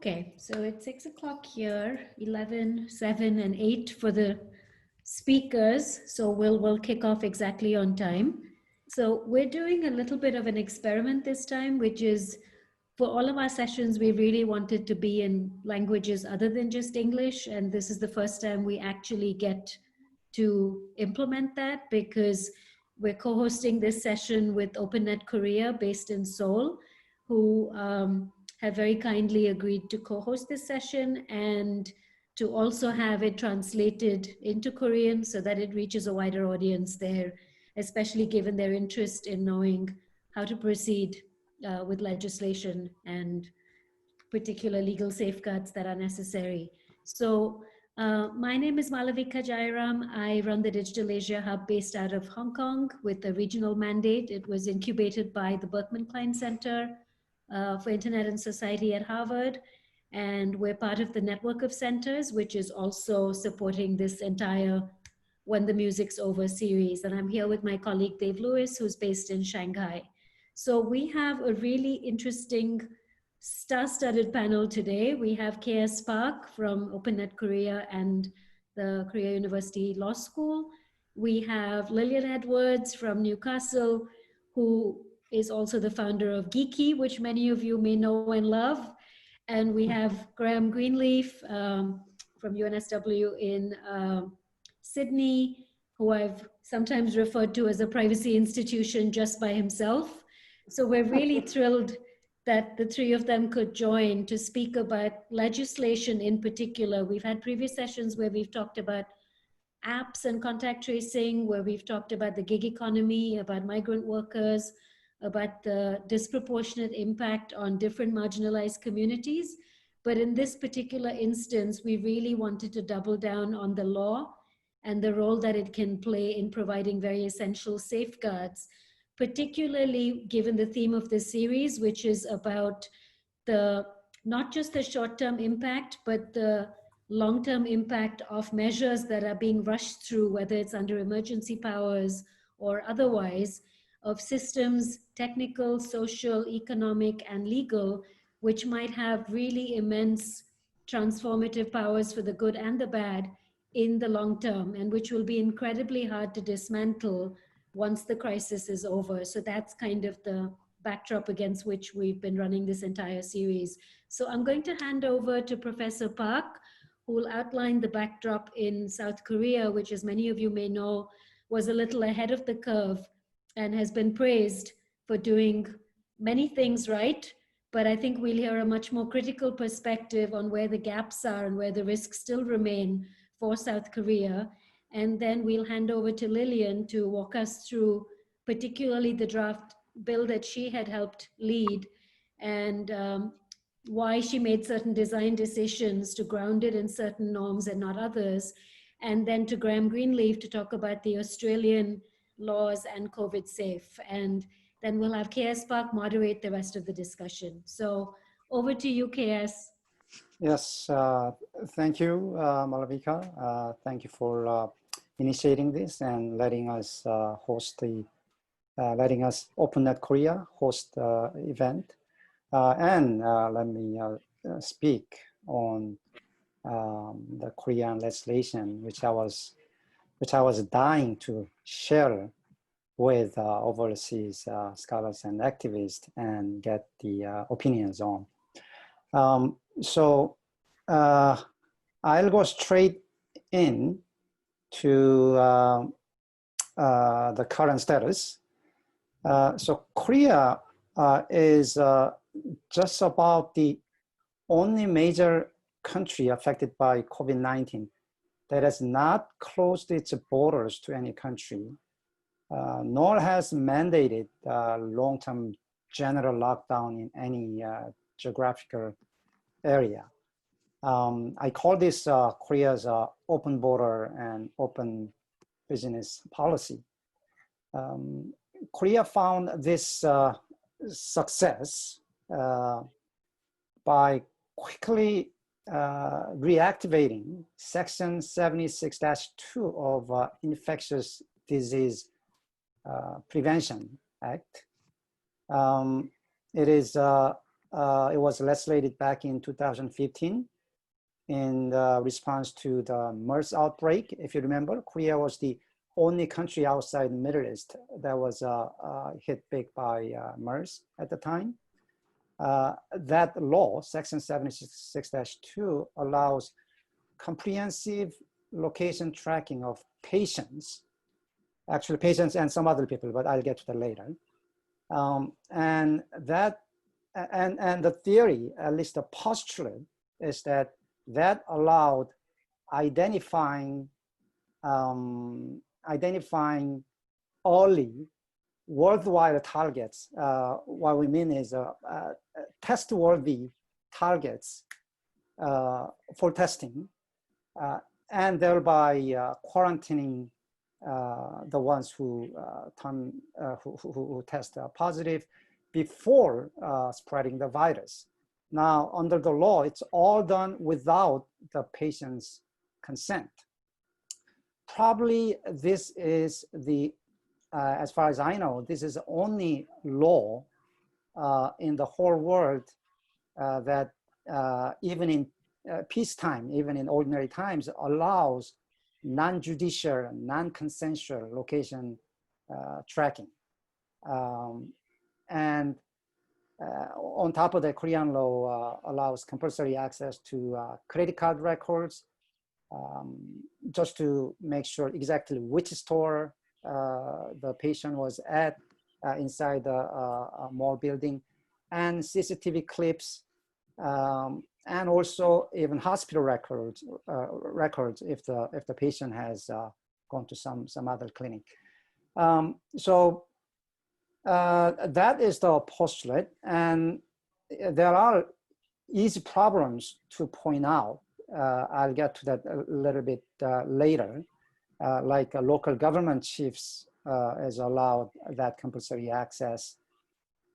Okay, so it's 6 o'clock here, 11, 7, and 8 for the speakers. So we'll kick off exactly on time. So we're doing a little bit of an experiment this time, which is for all of our sessions, we really wanted to be in languages other than just English. And this is the first time we actually get to implement that because we're co-hosting this session with OpenNet Korea based in Seoul, who have very kindly agreed to co-host this session and to also have it translated into Korean so that it reaches a wider audience there, especially given their interest in knowing how to proceed with legislation and particular legal safeguards that are necessary. So my name is Malavika Jairam. I run the Digital Asia Hub based out of Hong Kong with a regional mandate. It was incubated by the Berkman Klein Center for Internet and Society at Harvard. And we're part of the network of centers, which is also supporting this entire When the Music's Over series. And I'm here with my colleague, Dave Lewis, who's based in Shanghai. So we have a really interesting star-studded panel today. We have KS Park from OpenNet Korea and the Korea University Law School. We have Lilian Edwards from Newcastle, who is also the founder of Geeky, which many of you may know and love. And we have Greenleaf from UNSW in Sydney, who I've sometimes referred to as a privacy institution just by himself. So we're really thrilled that the three of them could join to speak about legislation in particular. We've had previous sessions where we've talked about apps and contact tracing, where we've talked about the gig economy, about migrant workers, about the disproportionate impact on different marginalized communities. But in this particular instance, we really wanted to double down on the law and the role that it can play in providing very essential safeguards, particularly given the theme of this series, which is about the not just the short-term impact, but the long-term impact of measures that are being rushed through, whether it's under emergency powers or otherwise, of systems, technical, social, economic, and legal, which might have really immense transformative powers for the good and the bad in the long term, and which will be incredibly hard to dismantle once the crisis is over. So that's kind of the backdrop against which we've been running this entire series. So I'm going to hand over to Professor Park, who will outline the backdrop in South Korea, which, as many of you may know, was a little ahead of the curve and has been praised for doing many things right. But I think we'll hear a much more critical perspective on where the gaps are and where the risks still remain for South Korea. And then we'll hand over to Lilian to walk us through particularly the draft bill that she had helped lead and why she made certain design decisions to ground it in certain norms and not others. And then to Greenleaf to talk about the Australian laws and COVID safe. And then we'll have KS Park moderate the rest of the discussion. So over to you, KS. Yes, thank you, Malavika. Thank you for initiating this and letting us letting us OpenNet Korea host the event. And let me speak on the Korean legislation, which I was dying to share with overseas scholars and activists and get the opinions on. So I'll go straight in to the current status. So Korea is just about the only major country affected by COVID-19 that has not closed its borders to any country, nor has mandated long-term general lockdown in any geographical area. I call this Korea's open border and open business policy. Korea found this success by quickly reactivating Section 76-2 of Infectious Disease Prevention Act. It is it was legislated back in 2015 in response to the MERS outbreak. If you remember, Korea was the only country outside the Middle East that was hit big by MERS at the time. That law, Section 76-2, allows comprehensive location tracking of patients, actually patients and some other people, but I'll get to that later. And the theory, at least the postulate, is that allowed identifying early worldwide targets. What we mean is test-worthy targets for testing, and thereby quarantining the ones who test positive before spreading the virus. Now, under the law, it's all done without the patient's consent. Probably this is the, as far as I know, this is the only law in the whole world that even in peacetime, even in ordinary times, allows non-judicial, non-consensual location tracking. And on top of that, Korean law allows compulsory access to credit card records, just to make sure exactly which store the patient was at inside the mall building, and CCTV clips, and also even hospital records if the patient has gone to some other clinic. So that is the postulate, and there are easy problems to point out. I'll get to that a little bit later, like local government chiefs is allowed that compulsory access,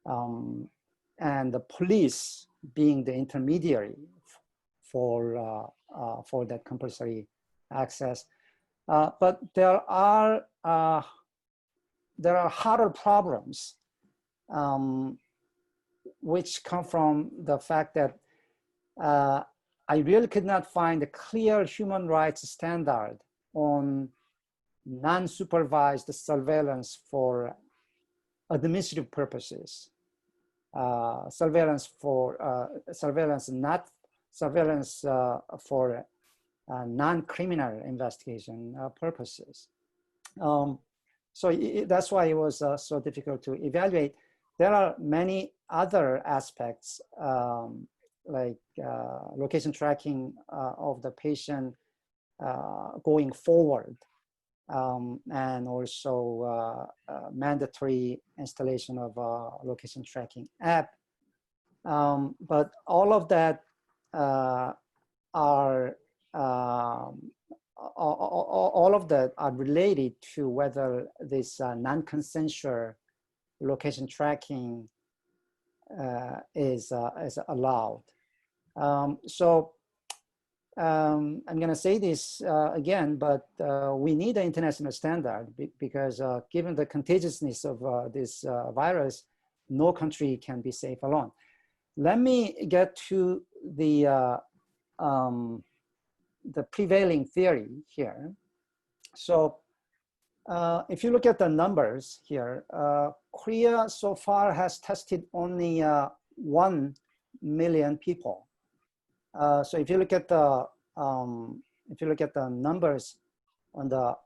and the police being the intermediary for that compulsory access. But there are harder problems which come from the fact that I really could not find a clear human rights standard on non-supervised surveillance for administrative purposes. Surveillance not surveillance for non-criminal investigation purposes. So that's why it was so difficult to evaluate. There are many other aspects, like location tracking of the patient going forward, and also mandatory installation of a location tracking app. But all of that all of that are related to whether this non-consensual location tracking is allowed. So I'm going to say this again, but we need an international standard because given the contagiousness of this virus, no country can be safe alone. Let me get to the prevailing theory here. So if you look at the numbers here, Korea so far has tested only 1 million people. So if you look at the numbers on the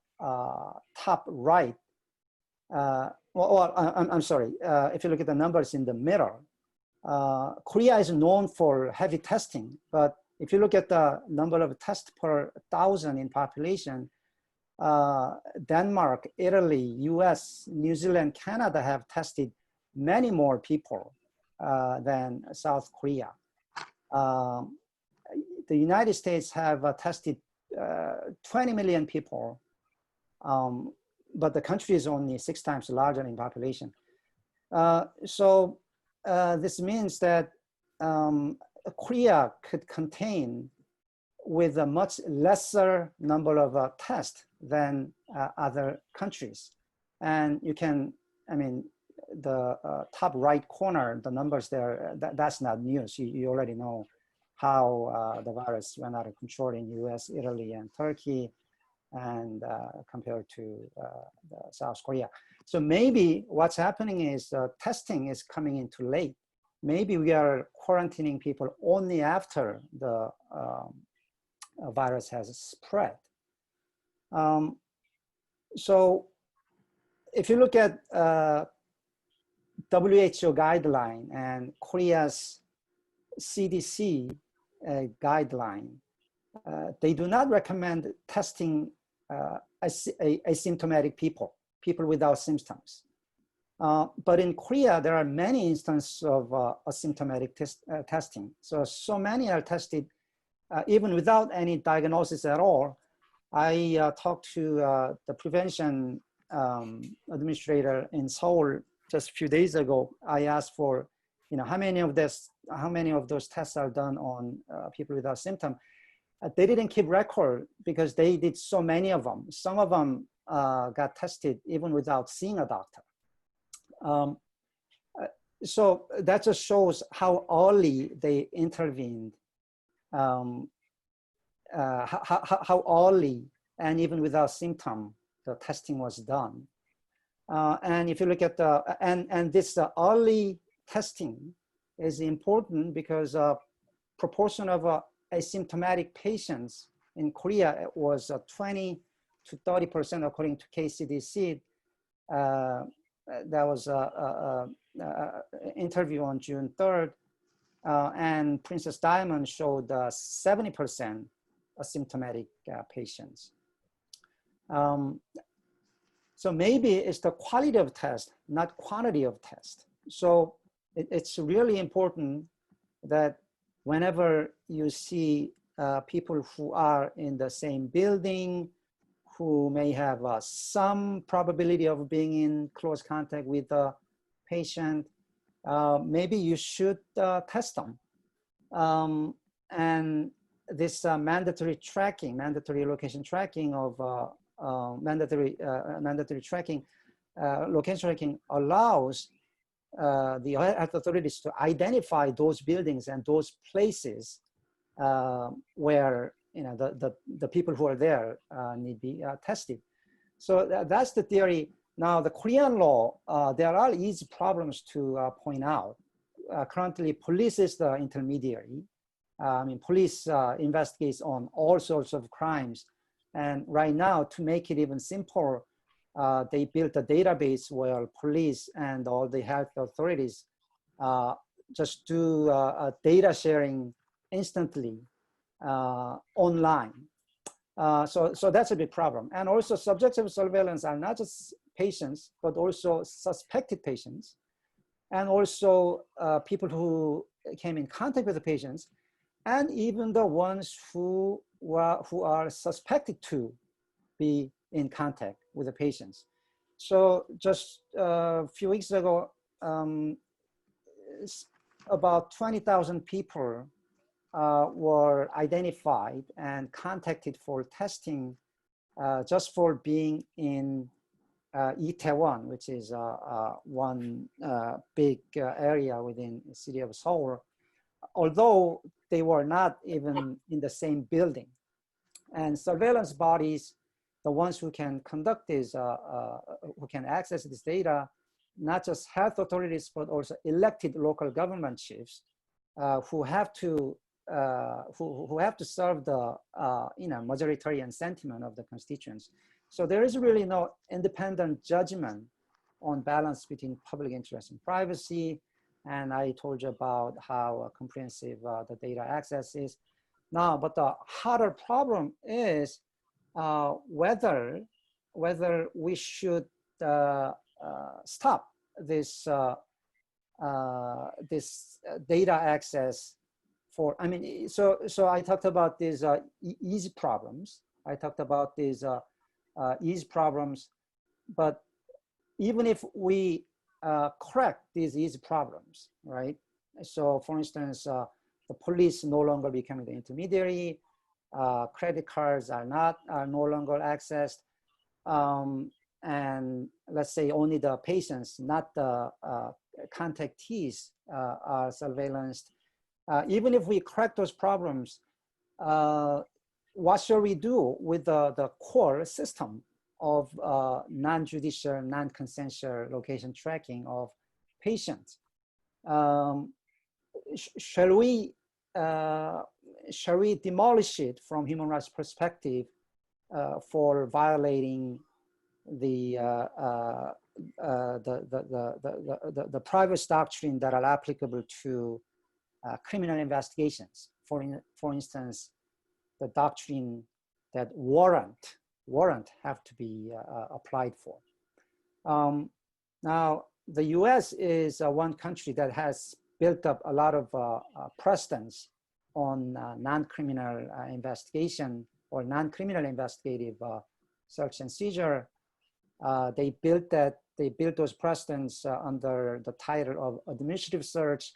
top right, I'm sorry. If you look at the numbers in the middle, Korea is known for heavy testing, but if you look at the number of tests per 1,000 in population, Denmark, Italy, US, New Zealand, Canada have tested many more people than South Korea. The United States have tested 20 million people, but the country is only 6 times larger in population. So this means that Korea could contain with a much lesser number of tests than other countries. And you can, I mean, the top right corner, the numbers there, that's not news. You already know how the virus went out of control in US, Italy, and Turkey, and compared to South Korea. So maybe what's happening is testing is coming in too late. Maybe we are quarantining people only after the virus has spread. So if you look at WHO guideline and Korea's CDC guideline, they do not recommend testing asymptomatic people without symptoms. But in Korea, there are many instances of asymptomatic testing. So many are tested even without any diagnosis at all. I talked to the prevention administrator in Seoul just a few days ago. I asked for, how many of those tests are done on people without symptoms. They didn't keep record because they did so many of them. Some of them got tested even without seeing a doctor. So that just shows how early they intervened, how early and even without symptom, the testing was done. And if you look at this early testing is important because proportion of asymptomatic patients in Korea was 20 to 30% according to KCDC. That was an interview on June 3rd. And Princess Diamond showed 70% asymptomatic patients. So maybe it's the quality of test, not quantity of test. So it's really important that whenever you see people who are in the same building, who may have some probability of being in close contact with the patient, maybe you should test them. And this mandatory location tracking of mandatory tracking, location tracking allows the health authorities to identify those buildings and those places where the people who are there need to be tested. So that's the theory. Now the Korean law, there are easy problems to point out. Currently, police is the intermediary. Police investigates on all sorts of crimes. And right now, to make it even simpler, they built a database where police and all the health authorities just do data sharing instantly online. So that's a big problem. And also subjective surveillance are not just patients, but also suspected patients, and also people who came in contact with the patients, and even the ones who are suspected to be in contact with the patients. So just a few weeks ago, about 20,000 people were identified and contacted for testing just for being in Itaewon, which is one big area within the city of Seoul, although they were not even in the same building. And surveillance bodies, the ones who can conduct this, who can access this data, not just health authorities, but also elected local government chiefs who have to serve the majoritarian sentiment of the constituents. So there is really no independent judgment on balance between public interest and privacy. And I told you about how comprehensive the data access is now. But the harder problem is whether we should stop this this data access for. So I talked about these easy problems. I talked about these easy problems, but even if we correct these easy problems, right? So for instance, the police no longer becoming the intermediary, credit cards are no longer accessed. and let's say only the patients, not the contactees, are surveillanced. Even if we correct those problems, what shall we do with the core system of non-judicial, non-consensual location tracking of patients? Shall we demolish it from human rights perspective for violating the privacy doctrine that are applicable to criminal investigations? For instance, the doctrine that warrant have to be applied for. Now, the US is one country that has built up a lot of precedents on non-criminal investigation or non-criminal investigative search and seizure. They built those precedents under the title of administrative search,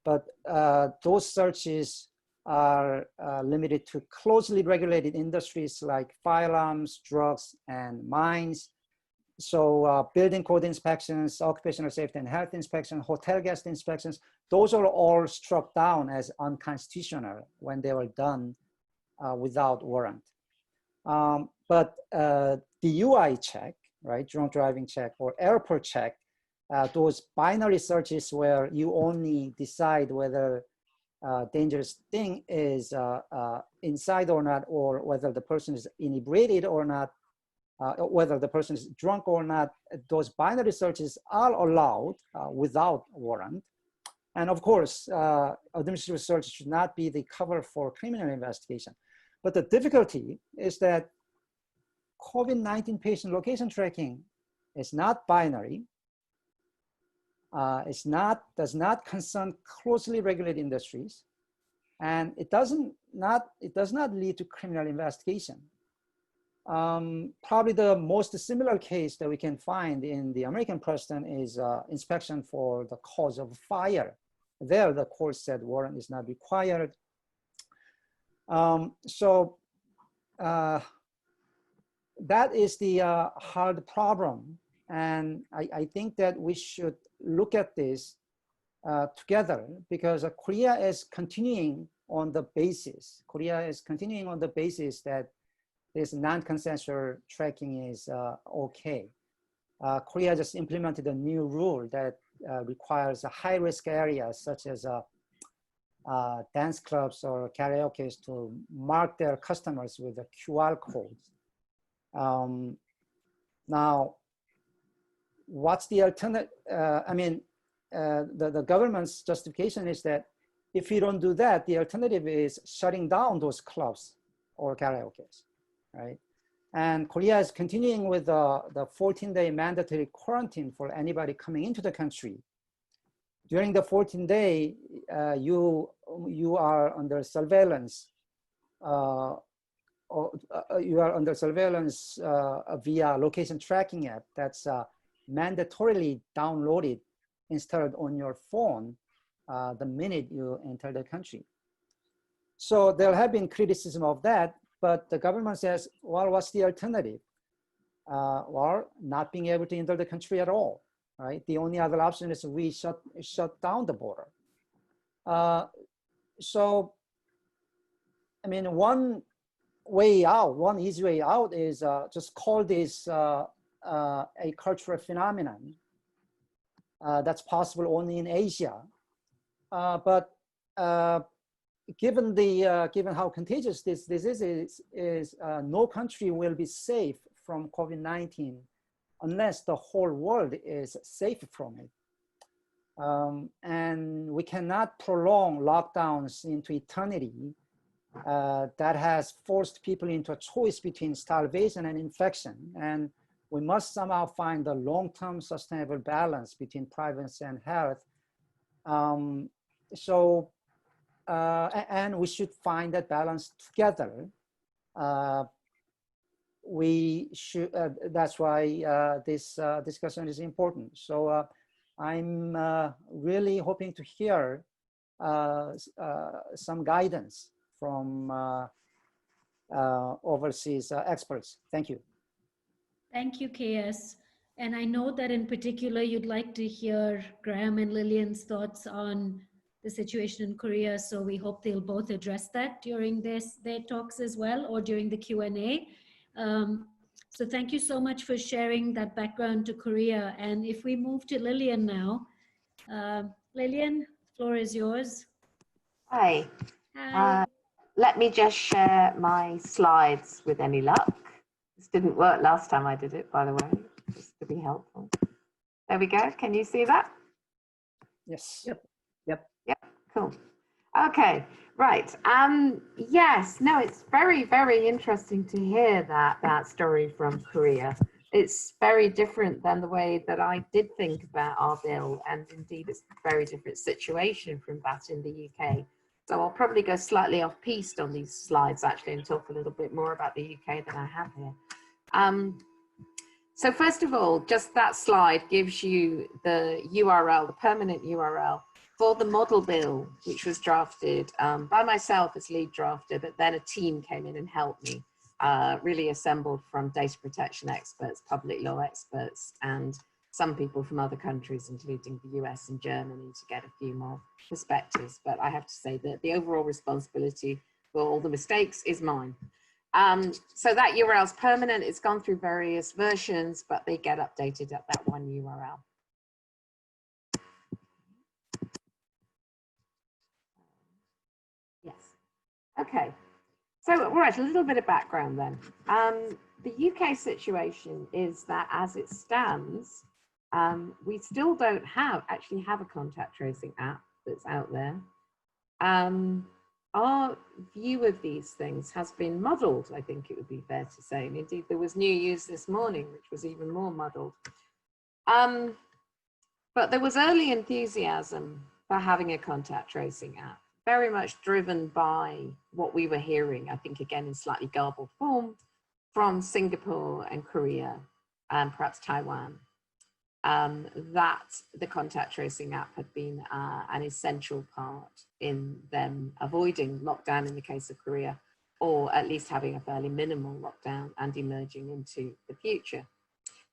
but those searches are limited to closely regulated industries like firearms, drugs, and mines. So building code inspections, occupational safety and health inspection, hotel guest inspections, those are all struck down as unconstitutional when they were done without warrant. But DUI check, right, drunk driving check, or airport check, those binary searches where you only decide whether dangerous thing is inside or not, or whether the person is inebriated or not, whether the person is drunk or not, those binary searches are allowed without warrant. And of course, administrative search should not be the cover for criminal investigation. But the difficulty is that COVID-19 patient location tracking is not binary. Does not concern closely regulated industries, and it does not lead to criminal investigation. Probably the most similar case that we can find in the American precedent is inspection for the cause of fire. There, the court said warrant is not required. That is the hard problem. And I think that we should look at this together, because Korea is continuing on the basis that this non-consensual tracking is okay. Korea just implemented a new rule that requires high-risk areas such as dance clubs or karaoke to mark their customers with a QR codes. Now, what's the alternative? The government's justification is that if you don't do that, the alternative is shutting down those clubs or karaoke, right? And Korea is continuing with the 14-day mandatory quarantine for anybody coming into the country. During the 14-day, you are under surveillance. You are under surveillance via location tracking app that's mandatorily downloaded, installed on your phone the minute you enter the country. So there have been criticism of that, but the government says, well, what's the alternative? Well, not being able to enter the country at all, right? The only other option is we shut down the border. So, I mean, one easy way out is just call this a cultural phenomenon that's possible only in Asia. But given how contagious this disease is, no country will be safe from COVID-19 unless the whole world is safe from it. And we cannot prolong lockdowns into eternity that has forced people into a choice between starvation and infection. And we must somehow find a long-term sustainable balance between privacy and health. And we should find that balance together. We should. That's why this discussion is important. So I'm really hoping to hear some guidance from overseas experts. Thank you. Thank you, KS. And I know that in particular, you'd like to hear Graham and Lilian's thoughts on the situation in Korea. So we hope they'll both address that during their talks as well, or during the Q&A. So thank you so much for sharing that background to Korea. And if we move to Lilian now, Lilian, floor is yours. Hi. Hi. Let me just share my slides with any luck. This didn't work last time I did it, by the way, just to be helpful. There we go. Can you see that? Yes. Yep, cool. Okay, right. Yes, no, it's very, very interesting to hear that story from Korea. It's very different than the way that I did think about our bill, and indeed it's a very different situation from that in the UK. So I'll probably go slightly off piste on these slides actually and talk a little bit more about the UK than I have here. So first of all, just that slide gives you the URL, the permanent URL for the model bill, which was drafted by myself as lead drafter, but then a team came in and helped me, really assembled from data protection experts, public law experts, and some people from other countries, including the US and Germany, to get a few more perspectives. But I have to say that the overall responsibility for all the mistakes is mine. So that URL is permanent. It's gone through various versions, but they get updated at that one URL. Yes. Okay. So, all right, a little bit of background then. The UK situation is that as it stands, we still don't actually have a contact tracing app that's out there. Our view of these things has been muddled, I think it would be fair to say. And indeed, there was new news this morning, which was even more muddled. But there was early enthusiasm for having a contact tracing app, very much driven by what we were hearing, I think again in slightly garbled form, from Singapore and Korea, and perhaps Taiwan. That the contact tracing app had been an essential part in them avoiding lockdown in the case of Korea, or at least having a fairly minimal lockdown and emerging into the future.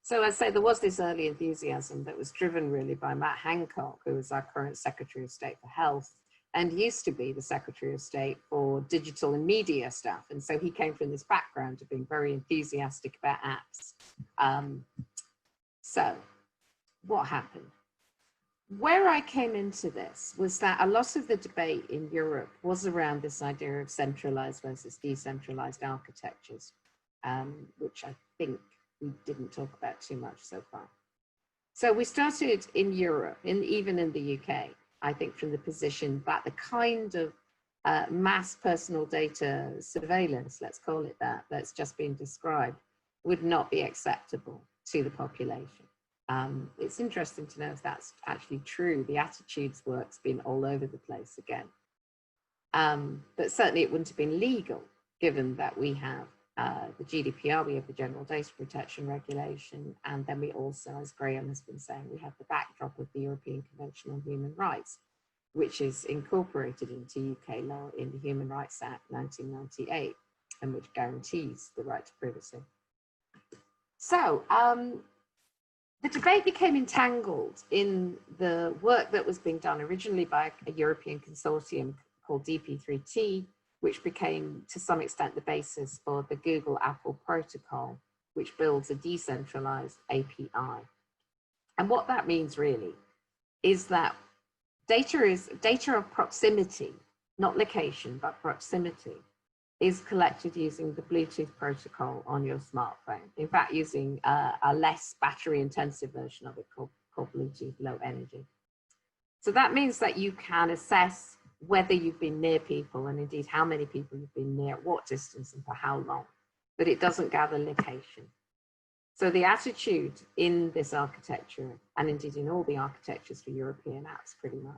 So I'd say there was this early enthusiasm that was driven really by Matt Hancock, who is our current Secretary of State for Health, and used to be the Secretary of State for digital and media stuff. And so he came from this background of being very enthusiastic about apps. So what happened? Where I came into this was that a lot of the debate in Europe was around this idea of centralized versus decentralized architectures, which I think we didn't talk about too much so far. So we started in Europe, even in the UK, I think from the position that the kind of mass personal data surveillance, let's call it that, that's just been described, would not be acceptable to the population. It's interesting to know if that's actually true. The attitudes work's been all over the place again. But certainly it wouldn't have been legal, given that we have the GDPR, we have the General Data Protection Regulation, and then we also, as Graham has been saying, we have the backdrop of the European Convention on Human Rights, which is incorporated into UK law in the Human Rights Act 1998, and which guarantees the right to privacy. So, the debate became entangled in the work that was being done originally by a European consortium called DP3T, which became to some extent the basis for the Google-Apple protocol, which builds a decentralized API. And what that means really is that data of proximity, not location, but proximity, is collected using the Bluetooth protocol on your smartphone. In fact, using a less battery-intensive version of it called Bluetooth Low Energy. So that means that you can assess whether you've been near people and indeed how many people you've been near, at what distance and for how long, but it doesn't gather location. So the attitude in this architecture, and indeed in all the architectures for European apps pretty much,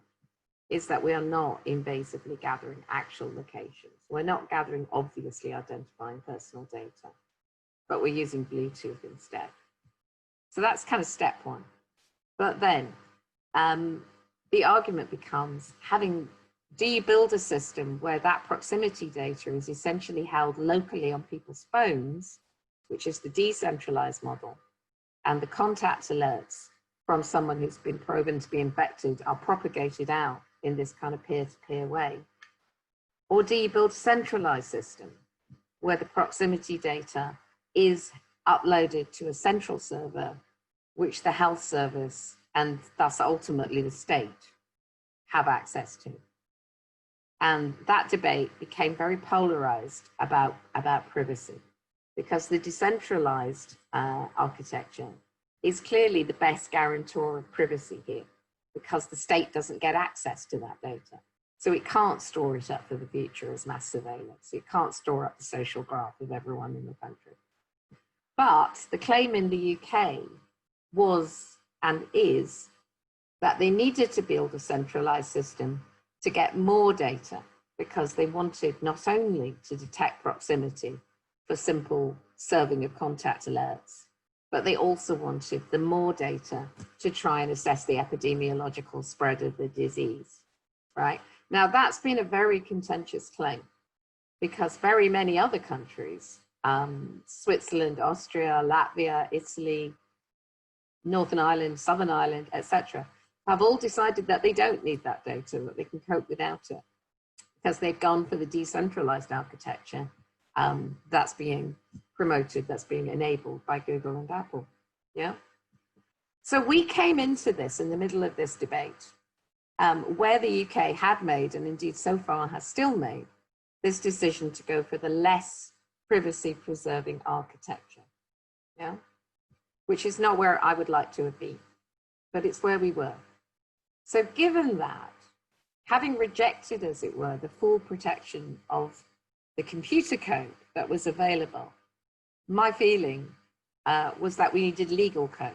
is that we are not invasively gathering actual locations. We're not gathering obviously identifying personal data, but we're using Bluetooth instead. So that's kind of step one. But then the argument becomes, do you build a system where that proximity data is essentially held locally on people's phones, which is the decentralized model, and the contact alerts from someone who's been proven to be infected are propagated out in this kind of peer-to-peer way? Or do you build a centralized system where the proximity data is uploaded to a central server, which the health service and thus ultimately the state have access to? And that debate became very polarized about privacy, because the decentralized architecture is clearly the best guarantor of privacy here, because the state doesn't get access to that data. So it can't store it up for the future as mass surveillance. It can't store up the social graph of everyone in the country. But the claim in the UK was and is that they needed to build a centralized system to get more data, because they wanted not only to detect proximity for simple serving of contact alerts, but they also wanted the more data to try and assess the epidemiological spread of the disease, right? Now, that's been a very contentious claim, because very many other countries, Switzerland, Austria, Latvia, Italy, Northern Ireland, Southern Ireland, etc., have all decided that they don't need that data, that they can cope without it, because they've gone for the decentralized architecture that's being promoted, that's being enabled by Google and Apple. Yeah. So we came into this in the middle of this debate, where the UK had made, and indeed so far has still made, this decision to go for the less privacy preserving architecture. Yeah. Which is not where I would like to have been, but it's where we were. So given that, having rejected, as it were, the full protection of the computer code that was available, my feeling was that we needed legal code.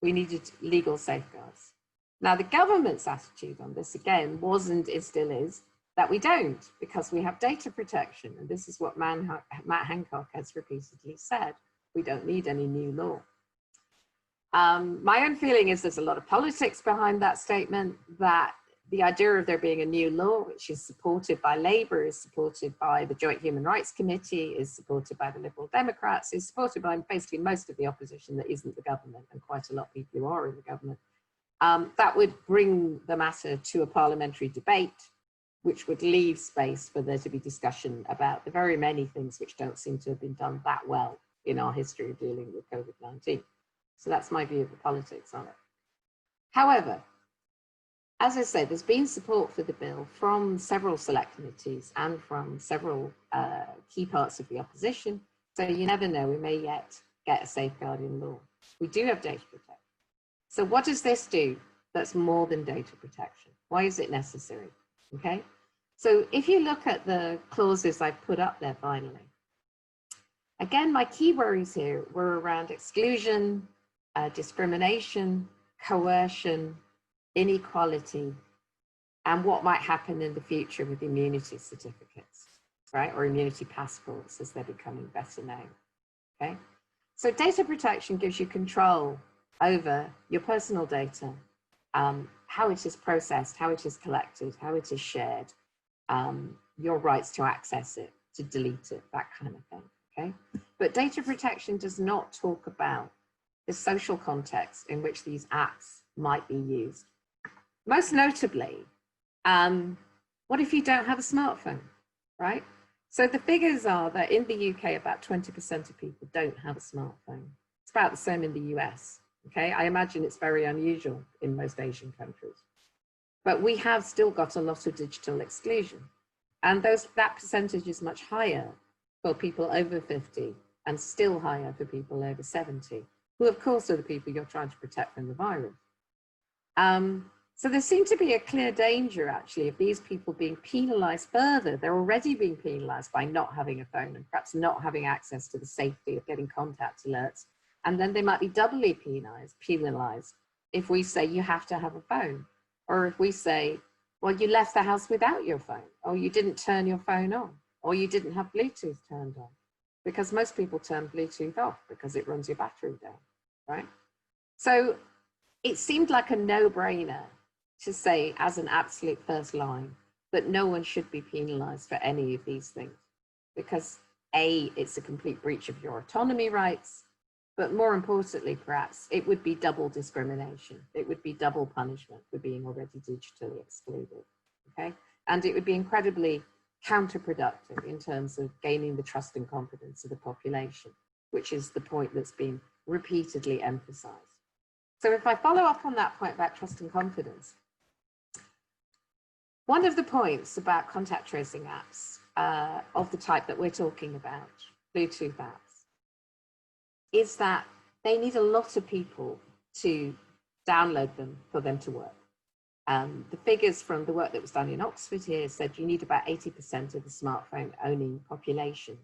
We needed legal safeguards. Now, the government's attitude on this, again, wasn't, it still is, that we don't, because we have data protection. And this is what Matt Hancock has repeatedly said. We don't need any new law. My own feeling is there's a lot of politics behind that statement, that the idea of there being a new law, which is supported by Labour, is supported by the Joint Human Rights Committee, is supported by the Liberal Democrats, is supported by basically most of the opposition that isn't the government, and quite a lot of people who are in the government, that would bring the matter to a parliamentary debate, which would leave space for there to be discussion about the very many things which don't seem to have been done that well in our history of dealing with COVID-19. So that's my view of the politics on it. However, as I said, there's been support for the bill from several select committees and from several key parts of the opposition. So you never know, we may yet get a safeguarding law. We do have data protection. So what does this do that's more than data protection? Why is it necessary? Okay, so if you look at the clauses I've put up there finally, again, my key worries here were around exclusion, discrimination, coercion, inequality, and what might happen in the future with immunity certificates, right? Or immunity passports, as they're becoming better known, okay? So data protection gives you control over your personal data, how it is processed, how it is collected, how it is shared, your rights to access it, to delete it, that kind of thing, okay? But data protection does not talk about the social context in which these apps might be used. Most notably, what if you don't have a smartphone, right? So the figures are that in the UK, about 20% of people don't have a smartphone. It's about the same in the US, okay? I imagine it's very unusual in most Asian countries. But we have still got a lot of digital exclusion. And that percentage is much higher for people over 50 and still higher for people over 70, who of course are the people you're trying to protect from the virus. So there seemed to be a clear danger actually of these people being penalized further. They're already being penalized by not having a phone and perhaps not having access to the safety of getting contact alerts. And then they might be doubly penalized if we say you have to have a phone, or if we say, well, you left the house without your phone, or you didn't turn your phone on, or you didn't have Bluetooth turned on, because most people turn Bluetooth off because it runs your battery down, right? So it seemed like a no-brainer to say as an absolute first line that no one should be penalized for any of these things, because it's a complete breach of your autonomy rights, but more importantly, perhaps, it would be double discrimination. It would be double punishment for being already digitally excluded, okay? And it would be incredibly counterproductive in terms of gaining the trust and confidence of the population, which is the point that's been repeatedly emphasized. So if I follow up on that point about trust and confidence, one of the points about contact tracing apps of the type that we're talking about, Bluetooth apps, is that they need a lot of people to download them for them to work. The figures from the work that was done in Oxford here said you need about 80% of the smartphone owning population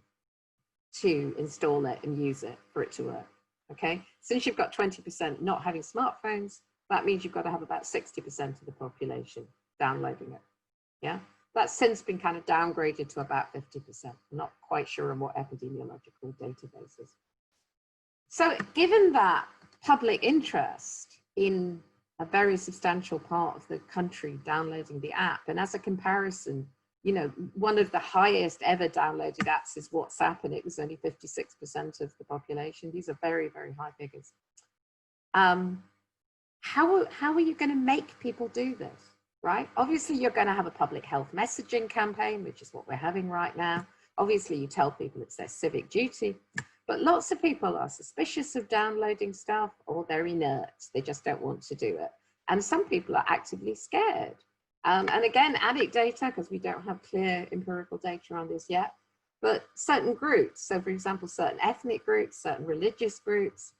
to install it and use it for it to work, okay? Since you've got 20% not having smartphones, that means you've got to have about 60% of the population downloading it, yeah? That's since been kind of downgraded to about 50%. I'm not quite sure on what epidemiological databases. So given that public interest in a very substantial part of the country downloading the app, and as a comparison, you know, one of the highest ever downloaded apps is WhatsApp, and it was only 56% of the population. These are very, very high figures. How are you going to make people do this, right? Obviously, you're going to have a public health messaging campaign, which is what we're having right now. Obviously, you tell people it's their civic duty, but lots of people are suspicious of downloading stuff, or they're inert. They just don't want to do it. And some people are actively scared. And again, anecdata, because we don't have clear empirical data on this yet, but certain groups, so for example, certain ethnic groups, certain religious groups,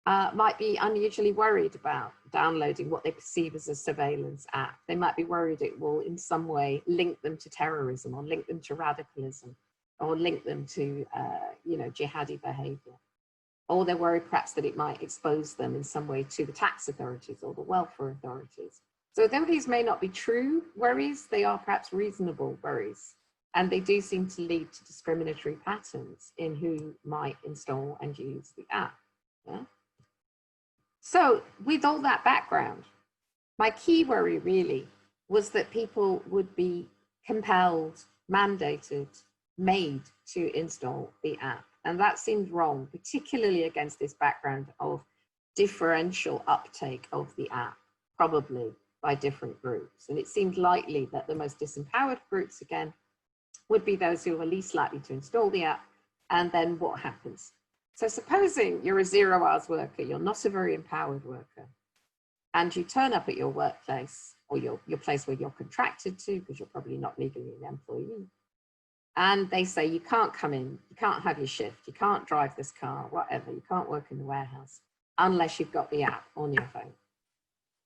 might be unusually worried about downloading what they perceive as a surveillance app. They might be worried it will in some way link them to terrorism, or link them to radicalism, or link them to you know, jihadi behavior. Or they're worried perhaps that it might expose them in some way to the tax authorities or the welfare authorities. So though these may not be true worries, they are perhaps reasonable worries. And they do seem to lead to discriminatory patterns in who might install and use the app. Yeah? So with all that background, my key worry really was that people would be compelled, mandated, made to install the app. And that seemed wrong, particularly against this background of differential uptake of the app, probably by different groups. And it seemed likely that the most disempowered groups, again, would be those who are least likely to install the app. And then what happens? So supposing you're a 0 hours worker, you're not a very empowered worker, and you turn up at your workplace, or your place where you're contracted to, because you're probably not legally an employee, and they say you can't come in, you can't have your shift, you can't drive this car, whatever, you can't work in the warehouse unless you've got the app on your phone.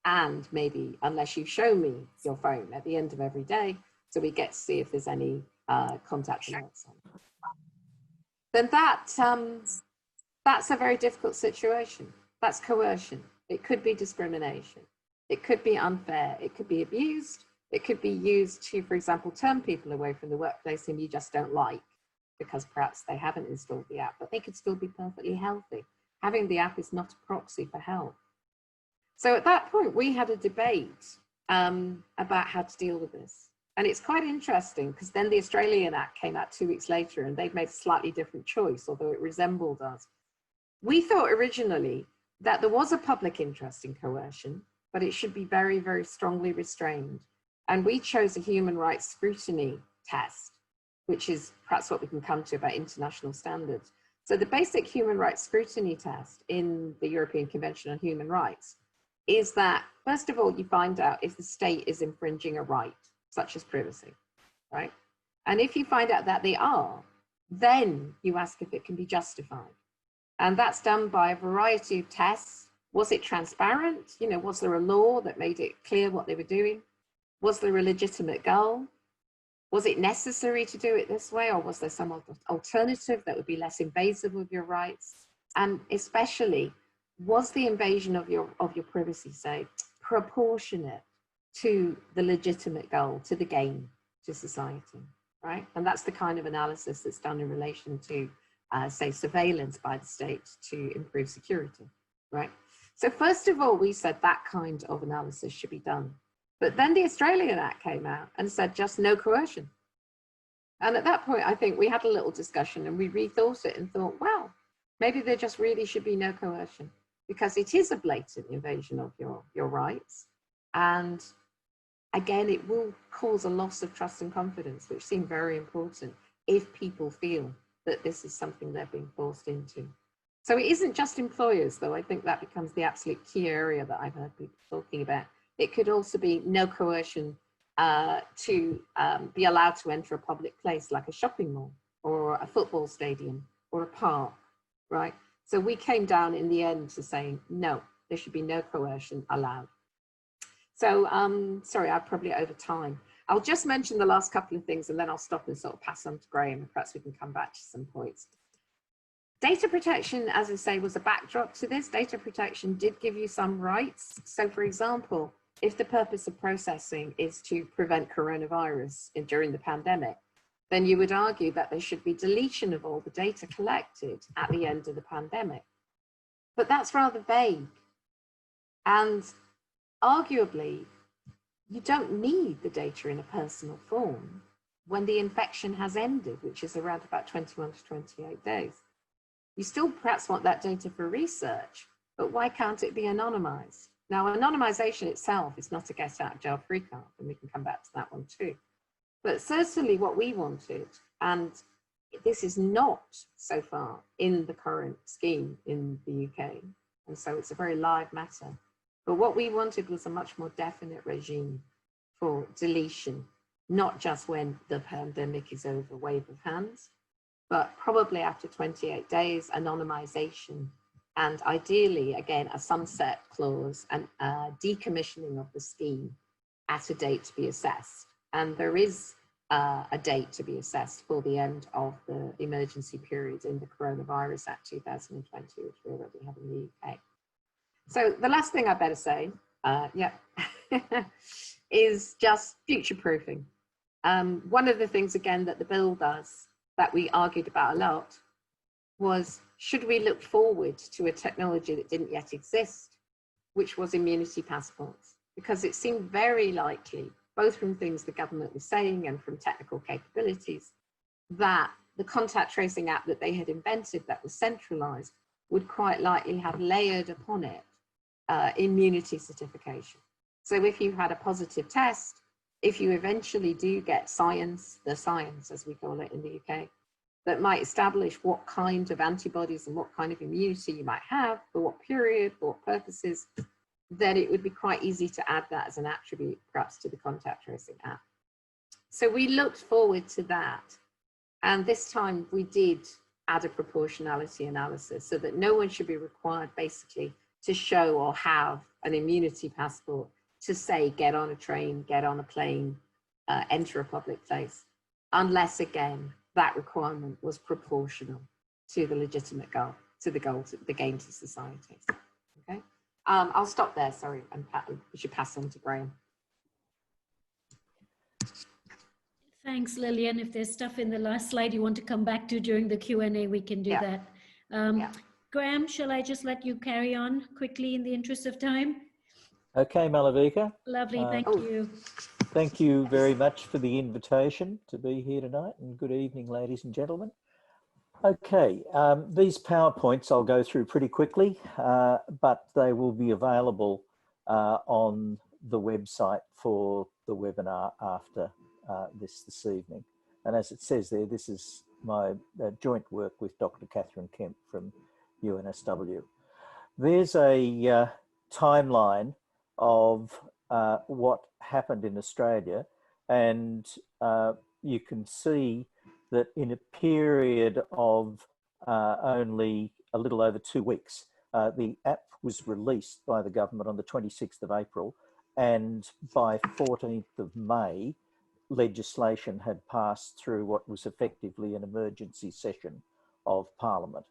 And maybe unless you show me your phone at the end of every day, so we get to see if there's any contact alerts on. Then that's a very difficult situation. That's coercion. It could be discrimination. It could be unfair. It could be abused. It could be used to, for example, turn people away from the workplace whom you just don't like, because perhaps they haven't installed the app, but they could still be perfectly healthy. Having the app is not a proxy for health. So at that point, we had a debate about how to deal with this. And it's quite interesting, because then the Australian Act came out 2 weeks later, and they've made a slightly different choice, although it resembled us. We thought originally that there was a public interest in coercion, but it should be very, very strongly restrained. And we chose a human rights scrutiny test, which is perhaps what we can come to about international standards. So the basic human rights scrutiny test in the European Convention on Human Rights is that, first of all, you find out if the state is infringing a right, such as privacy, right? And if you find out that they are, then you ask if it can be justified. And that's done by a variety of tests. Was it transparent? You know, was there a law that made it clear what they were doing? Was there a legitimate goal? Was it necessary to do it this way, or was there some alternative that would be less invasive of your rights? And especially, was the invasion of your privacy, say, proportionate to the legitimate goal, to the gain, to society, right? And that's the kind of analysis that's done in relation to, say, surveillance by the state to improve security, right? So first of all, we said that kind of analysis should be done. But then the Australian Act came out and said just no coercion. And at that point, I think we had a little discussion and we rethought it and thought, wow, maybe there just really should be no coercion, because it is a blatant invasion of your rights. And again, it will cause a loss of trust and confidence, which seem very important if people feel that this is something they're being forced into. So it isn't just employers, though. I think that becomes the absolute key area that I've heard people talking about. It could also be no coercion to be allowed to enter a public place like a shopping mall or a football stadium or a park, right? So we came down in the end to saying, no, there should be no coercion allowed. So sorry, I'm probably over time. I'll just mention the last couple of things and then I'll stop and sort of pass on to Graham. Perhaps we can come back to some points. Data protection, as I say, was a backdrop to this. Data protection did give you some rights. So for example, if the purpose of processing is to prevent coronavirus during the pandemic, then you would argue that there should be deletion of all the data collected at the end of the pandemic. But that's rather vague. And arguably, you don't need the data in a personal form when the infection has ended, which is around about 21 to 28 days. You still perhaps want that data for research, but why can't it be anonymized? Now, anonymization itself is not a get out of jail free card, and we can come back to that one too. But certainly what we wanted, and this is not so far in the current scheme in the UK, and so it's a very live matter. But what we wanted was a much more definite regime for deletion, not just when the pandemic is over, wave of hands, but probably after 28 days, anonymization, and ideally, again, a sunset clause and decommissioning of the scheme at a date to be assessed. And there is a date to be assessed for the end of the emergency period in the Coronavirus Act 2020, which we already have in the UK. So the last thing I better say, is just future-proofing. One of the things, again, that the bill does that we argued about a lot was, should we look forward to a technology that didn't yet exist, which was immunity passports? Because it seemed very likely, both from things the government was saying and from technical capabilities, that the contact tracing app that they had invented that was centralized would quite likely have layered upon it immunity certification. So if you had a positive test, if you eventually do get the science, as we call it in the UK, that might establish what kind of antibodies and what kind of immunity you might have, for what period, for what purposes, then it would be quite easy to add that as an attribute, perhaps, to the contact tracing app. So we looked forward to that. And this time we did add a proportionality analysis so that no one should be required basically to show or have an immunity passport to say, get on a train, get on a plane, enter a public place, unless again, that requirement was proportional to the legitimate goal, to the goal, to the gain to society. Okay, I'll stop there, sorry, and we should pass on to Graham. Thanks, Lilian. If there's stuff in the last slide you want to come back to during the Q&A, we can do that. Graham, shall I just let you carry on quickly in the interest of time? Okay, Malavika. Lovely, thank you. Thank you very much for the invitation to be here tonight, and good evening, ladies and gentlemen. Okay, these PowerPoints I'll go through pretty quickly, but they will be available on the website for the webinar after this evening. And as it says there, this is my joint work with Dr. Catherine Kemp from UNSW. There's a timeline of what happened in Australia, and you can see that in a period of only a little over 2 weeks, the app was released by the government on the 26th of April, and by 14th of May, legislation had passed through what was effectively an emergency session of Parliament.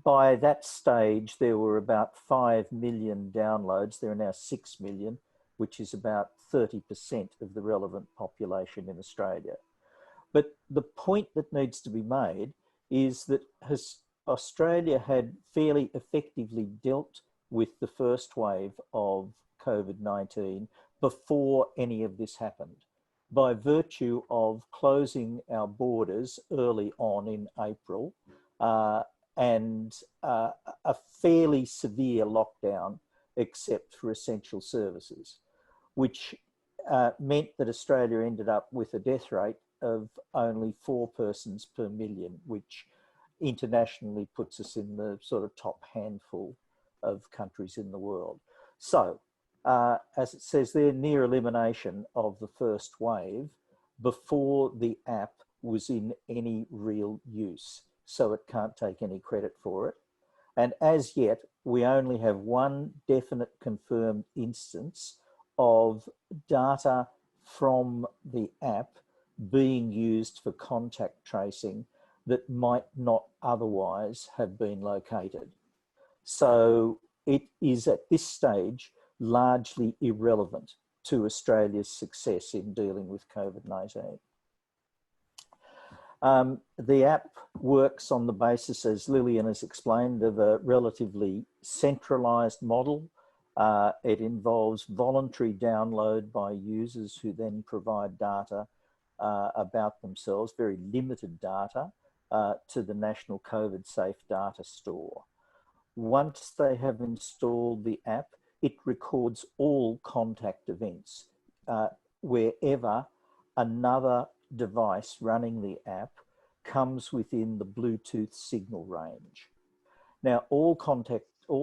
By that stage, there were about 5 million downloads. There are now 6 million, which is about 30% of the relevant population in Australia. But the point that needs to be made is that Australia had fairly effectively dealt with the first wave of COVID-19 before any of this happened. by virtue of closing our borders early on in April and a fairly severe lockdown except for essential services, which meant that Australia ended up with a death rate of only 4 persons per million, which internationally puts us in the sort of top handful of countries in the world. So, as it says there, near elimination of the first wave before the app was in any real use. So it can't take any credit for it. And as yet, we only have one definite confirmed instance of data from the app being used for contact tracing that might not otherwise have been located. So it is at this stage largely irrelevant to Australia's success in dealing with COVID-19. The app works on the basis, as Lilian has explained, of a relatively centralised model. It involves voluntary download by users who then provide data about themselves, very limited data, to the National COVID Safe Data Store. Once they have installed the app, it records all contact events wherever another device running the app comes within the Bluetooth signal range. Now, all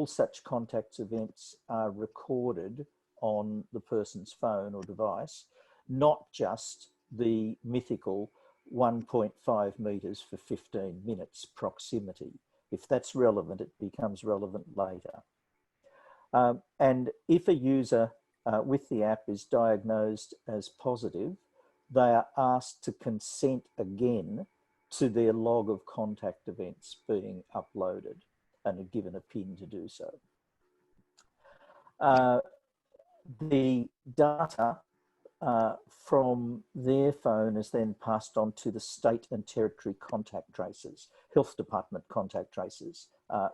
such contact events are recorded on the person's phone or device, not just the mythical 1.5 metres for 15 minutes proximity. If that's relevant, it becomes relevant later. And if a user with the app is diagnosed as positive, they are asked to consent again to their log of contact events being uploaded and are given a PIN to do so. The data from their phone is then passed on to the state and territory contact tracers, health department contact tracers,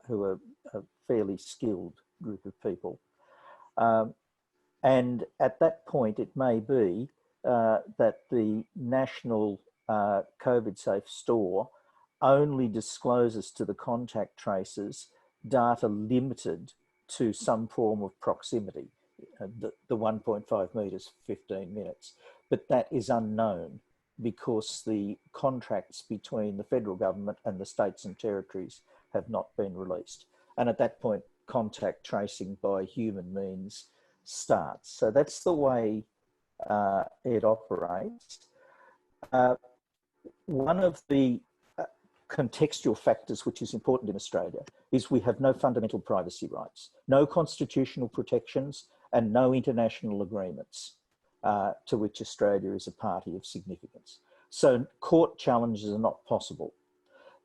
who are a fairly skilled group of people. And at that point, it may be that the National COVID Safe Store only discloses to the contact tracers data limited to some form of proximity, the 1.5 metres, 15 minutes. But that is unknown because the contracts between the federal government and the states and territories have not been released. And at that point, contact tracing by human means starts. So that's the way it operates. One of the contextual factors which is important in Australia is we have no fundamental privacy rights, no constitutional protections, and no international agreements to which Australia is a party of significance. So court challenges are not possible.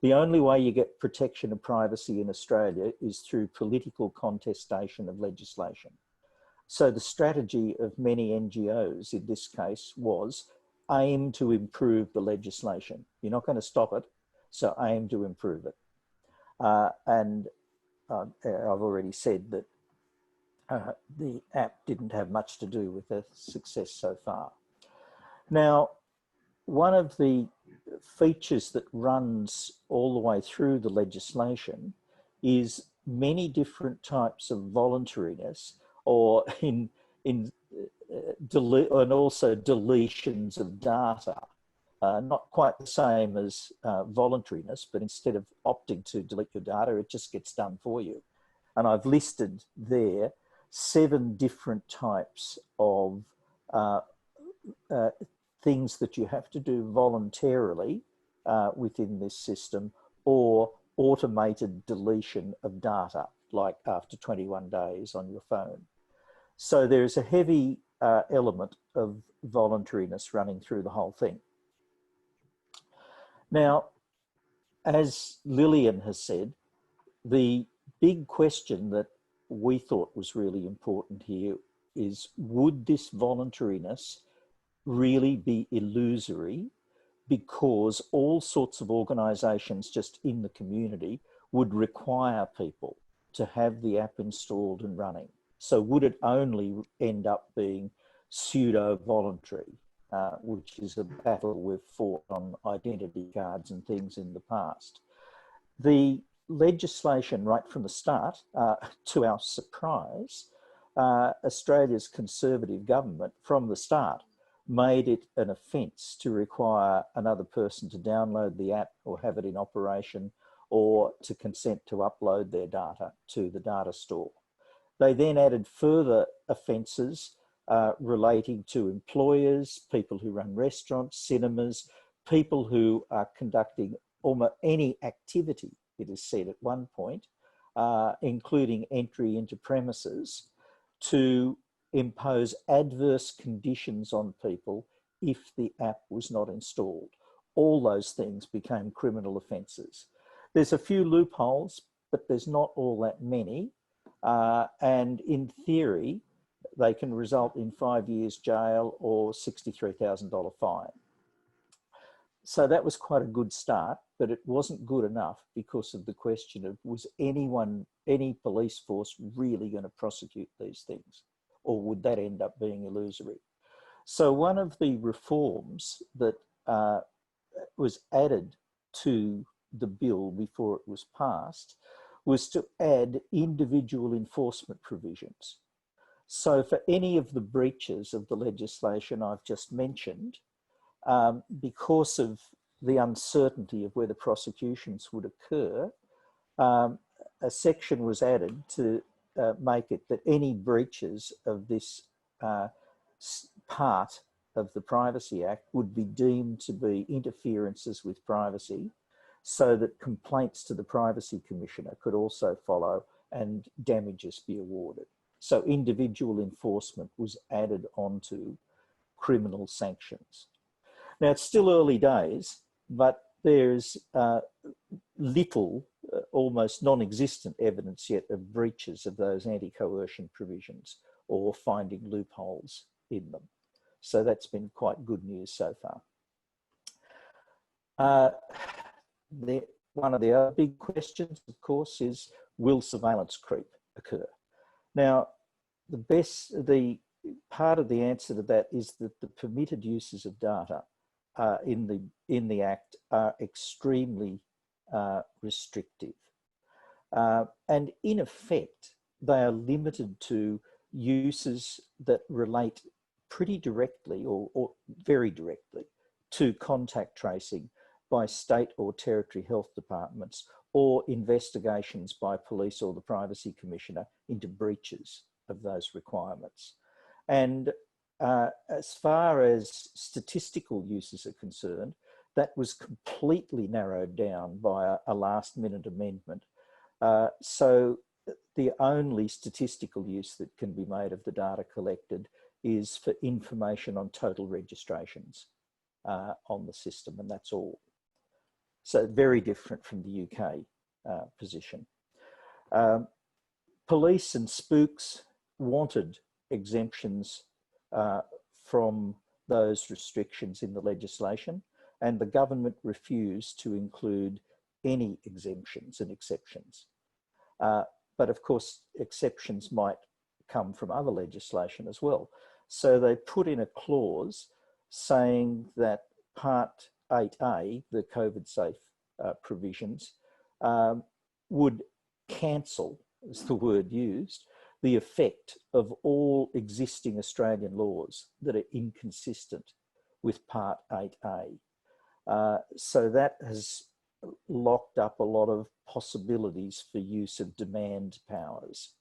The only way you get protection of privacy in Australia is through political contestation of legislation. So the strategy of many NGOs in this case was aim to improve the legislation. You're not going to stop it, so aim to improve it. And I've already said that the app didn't have much to do with the success so far. Now, one of the features that runs all the way through the legislation is many different types of voluntariness, or and also deletions of data. Not quite the same as voluntariness, but instead of opting to delete your data, it just gets done for you. And I've listed there 7 different types of things that you have to do voluntarily within this system, or automated deletion of data, like after 21 days on your phone. So there's a heavy element of voluntariness running through the whole thing. Now, as Lilian has said, the big question that we thought was really important here is, would this voluntariness really be illusory, because all sorts of organisations just in the community would require people to have the app installed and running? So would it only end up being pseudo-voluntary? which is a battle we've fought on identity cards and things in the past. The legislation right from the start, to our surprise, Australia's Conservative government from the start made it an offence to require another person to download the app or have it in operation or to consent to upload their data to the data store. They then added further offences relating to employers, people who run restaurants, cinemas, people who are conducting almost any activity, it is said at one point, including entry into premises, to impose adverse conditions on people if the app was not installed. All those things became criminal offences. There's a few loopholes, but there's not all that many. And in theory, they can result in 5 years jail or $63,000 fine. So that was quite a good start, but it wasn't good enough because of the question of, was any police force really going to prosecute these things? Or would that end up being illusory? So one of the reforms that was added to the bill before it was passed was to add individual enforcement provisions. So for any of the breaches of the legislation I've just mentioned, because of the uncertainty of whether prosecutions would occur, a section was added to make it that any breaches of this part of the Privacy Act would be deemed to be interferences with privacy, so that complaints to the Privacy Commissioner could also follow and damages be awarded. So individual enforcement was added onto criminal sanctions. Now, it's still early days, but there's little, almost non-existent evidence yet of breaches of those anti-coercion provisions or finding loopholes in them. So that's been quite good news so far. One of the other big questions, of course, is, will surveillance creep occur? Now, the part of the answer to that is that the permitted uses of data in the Act are extremely restrictive. And in effect, they are limited to uses that relate pretty directly or very directly to contact tracing by state or territory health departments, or investigations by police or the Privacy Commissioner into breaches of those requirements. And as far as statistical uses are concerned, that was completely narrowed down by a last-minute amendment. So the only statistical use that can be made of the data collected is for information on total registrations on the system, and that's all. So very different from the UK position. Police and spooks wanted exemptions from those restrictions in the legislation, and the government refused to include any exemptions and exceptions. But of course, exceptions might come from other legislation as well. So they put in a clause saying that Part 8A, the COVID safe provisions, would cancel, is the word used, the effect of all existing Australian laws that are inconsistent with Part 8A. So that has locked up a lot of possibilities for use of demand powers.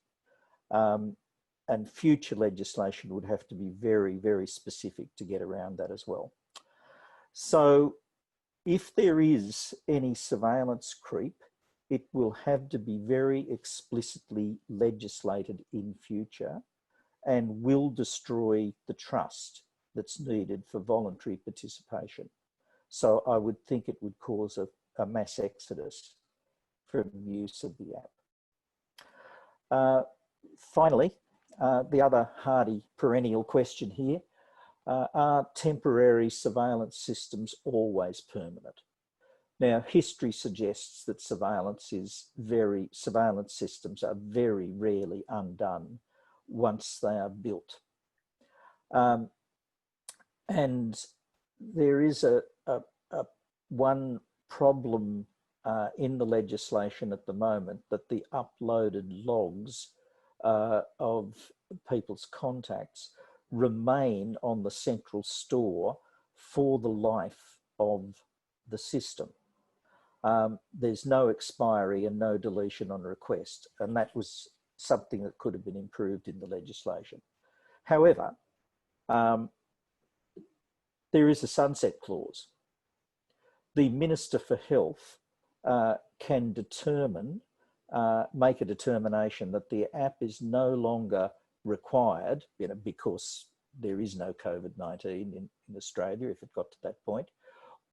And future legislation would have to be very, very specific to get around that as well. So if there is any surveillance creep, it will have to be very explicitly legislated in future and will destroy the trust that's needed for voluntary participation. So I would think it would cause a mass exodus from use of the app. Finally, the other hardy perennial question here, are temporary surveillance systems always permanent? Now, history suggests that surveillance systems are very rarely undone once they are built. And there is a one problem in the legislation at the moment, that the uploaded logs of people's contacts remain on the central store for the life of the system. There's no expiry and no deletion on request, and that was something that could have been improved in the legislation. However, there is a sunset clause. The Minister for Health can determine, make a determination that the app is no longer required, because there is no COVID-19 in Australia, if it got to that point,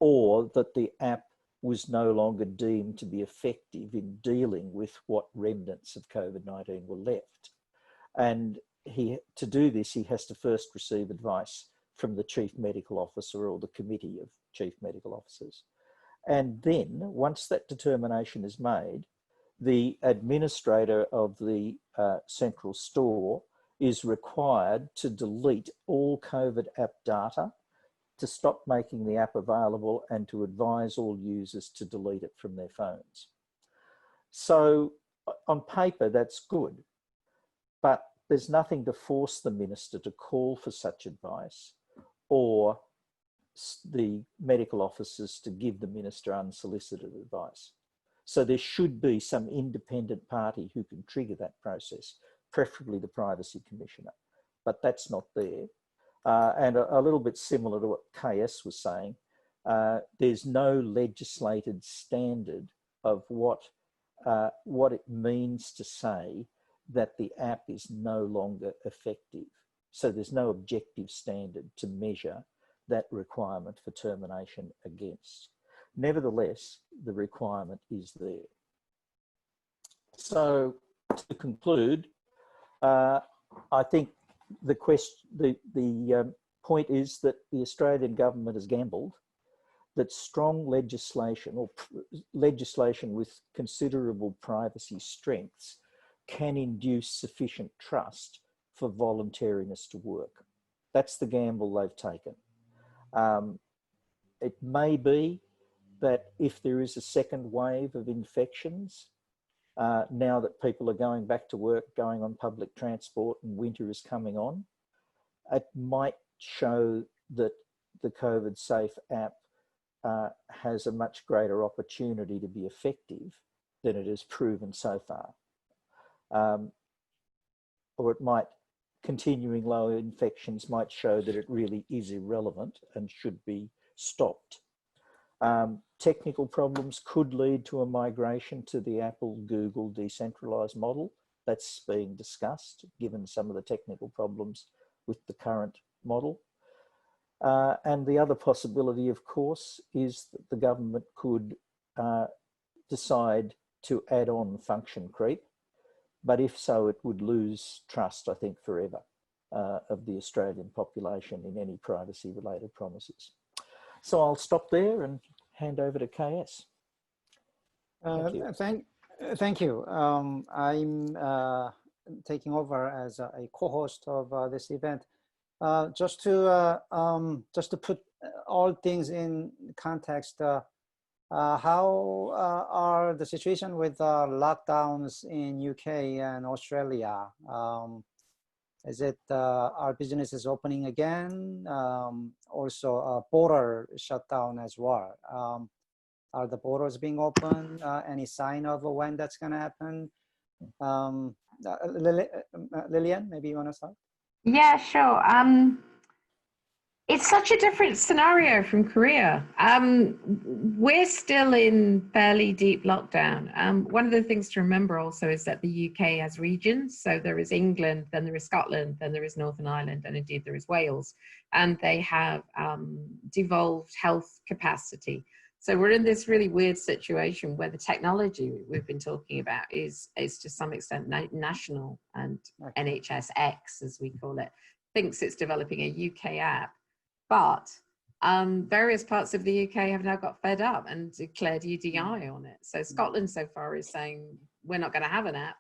or that the app was no longer deemed to be effective in dealing with what remnants of COVID-19 were left. And to do this, he has to first receive advice from the Chief Medical Officer or the Committee of Chief Medical Officers. And then, once that determination is made, the administrator of the central store is required to delete all COVID app data, to stop making the app available, and to advise all users to delete it from their phones. So on paper, that's good, but there's nothing to force the minister to call for such advice, or the medical officers to give the minister unsolicited advice. So there should be some independent party who can trigger that process, preferably the Privacy Commissioner, but that's not there. And a little bit similar to what KS was saying, there's no legislated standard of what it means to say that the app is no longer effective. So there's no objective standard to measure that requirement for termination against. Nevertheless, the requirement is there. So to conclude, I think the point is that the Australian government has gambled that strong legislation, or legislation with considerable privacy strengths, can induce sufficient trust for voluntariness to work. That's the gamble they've taken. It may be that if there is a second wave of infections, now that people are going back to work, going on public transport, and winter is coming on, it might show that the COVID Safe app has a much greater opportunity to be effective than it has proven so far. Or it might, continuing low infections might show that it really is irrelevant and should be stopped. Technical problems could lead to a migration to the Apple-Google decentralized model. That's being discussed, given some of the technical problems with the current model. And the other possibility, of course, is that the government could decide to add on function creep. But if so, it would lose trust, I think, forever of the Australian population in any privacy-related promises. So I'll stop there and hand over to KS. Thank you. Thank you. I'm taking over as a co-host of this event. Just to put all things in context, how are the situation with lockdowns in UK and Australia? Is it our businesses opening again? Also, border shutdown as well. Are the borders being open? Any sign of when that's going to happen? Lilian, maybe you want to start? Yeah, sure. It's such a different scenario from Korea. We're still in fairly deep lockdown. One of the things to remember also is that the UK has regions. So there is England, then there is Scotland, then there is Northern Ireland, and indeed there is Wales. And they have devolved health capacity. So we're in this really weird situation where the technology we've been talking about is to some extent national, and NHSX, as we call it, thinks it's developing a UK app. But various parts of the UK have now got fed up and declared UDI on it. So Scotland so far is saying, we're not going to have an app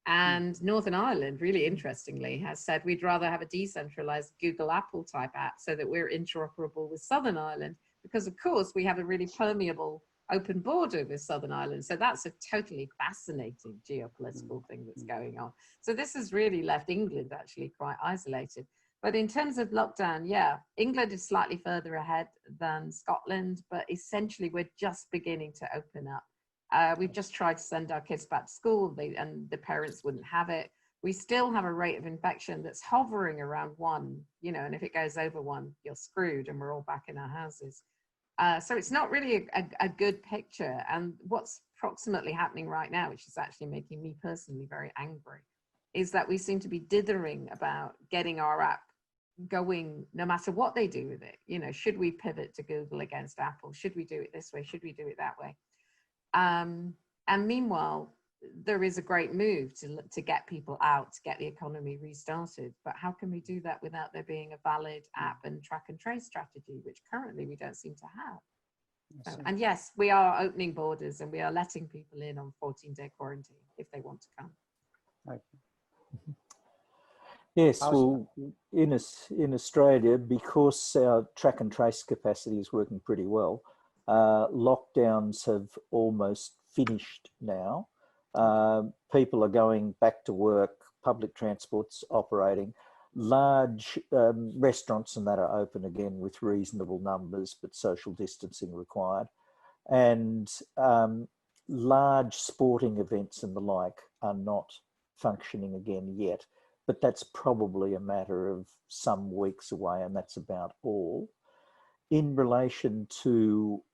And Northern Ireland, really interestingly, has said we'd rather have a decentralized Google Apple type app so that we're interoperable with Southern Ireland, because of course we have a really permeable open border with Southern Ireland. So that's a totally fascinating geopolitical thing that's going on. So this has really left England actually quite isolated. But in terms of lockdown, yeah, England is slightly further ahead than Scotland, but essentially we're just beginning to open up. We've just tried to send our kids back to school, and the parents wouldn't have it. We still have a rate of infection that's hovering around 1, you know, and if it goes over 1, you're screwed and we're all back in our houses. So it's not really a good picture. And what's approximately happening right now, which is actually making me personally very angry, is that we seem to be dithering about getting our app going no matter what they do with it. You know, should we pivot to Google against Apple? Should we do it this way? Should we do it that way? And meanwhile, there is a great move to get people out, to get the economy restarted. But how can we do that without there being a valid app and track and trace strategy, which currently we don't seem to have? So, and yes, we are opening borders and we are letting people in on 14-day quarantine if they want to come. Okay. Yes, well, in Australia, because our track and trace capacity is working pretty well, lockdowns have almost finished now. People are going back to work, public transport's operating, large restaurants and that are open again with reasonable numbers, but social distancing required. And large sporting events and the like are not functioning again yet, but that's probably a matter of some weeks away, and that's about all. In relation to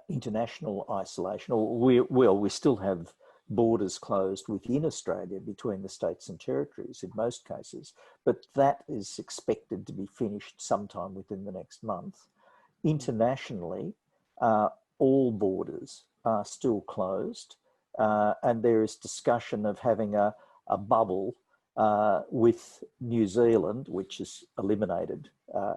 international isolation, or we still have borders closed within Australia between the states and territories in most cases, but that is expected to be finished sometime within the next month. Internationally, all borders are still closed, and there is discussion of having a bubble with New Zealand, which is eliminated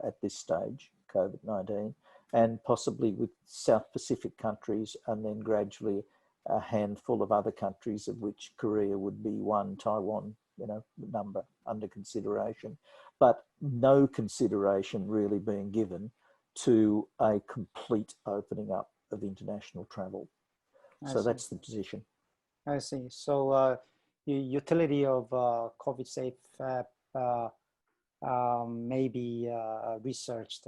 at this stage, COVID-19, and possibly with South Pacific countries, and then gradually a handful of other countries, of which Korea would be one, Taiwan, you know, number under consideration, but no consideration really being given to a complete opening up of international travel. So that's the position. I see. So the utility of COVID Safe app may be researched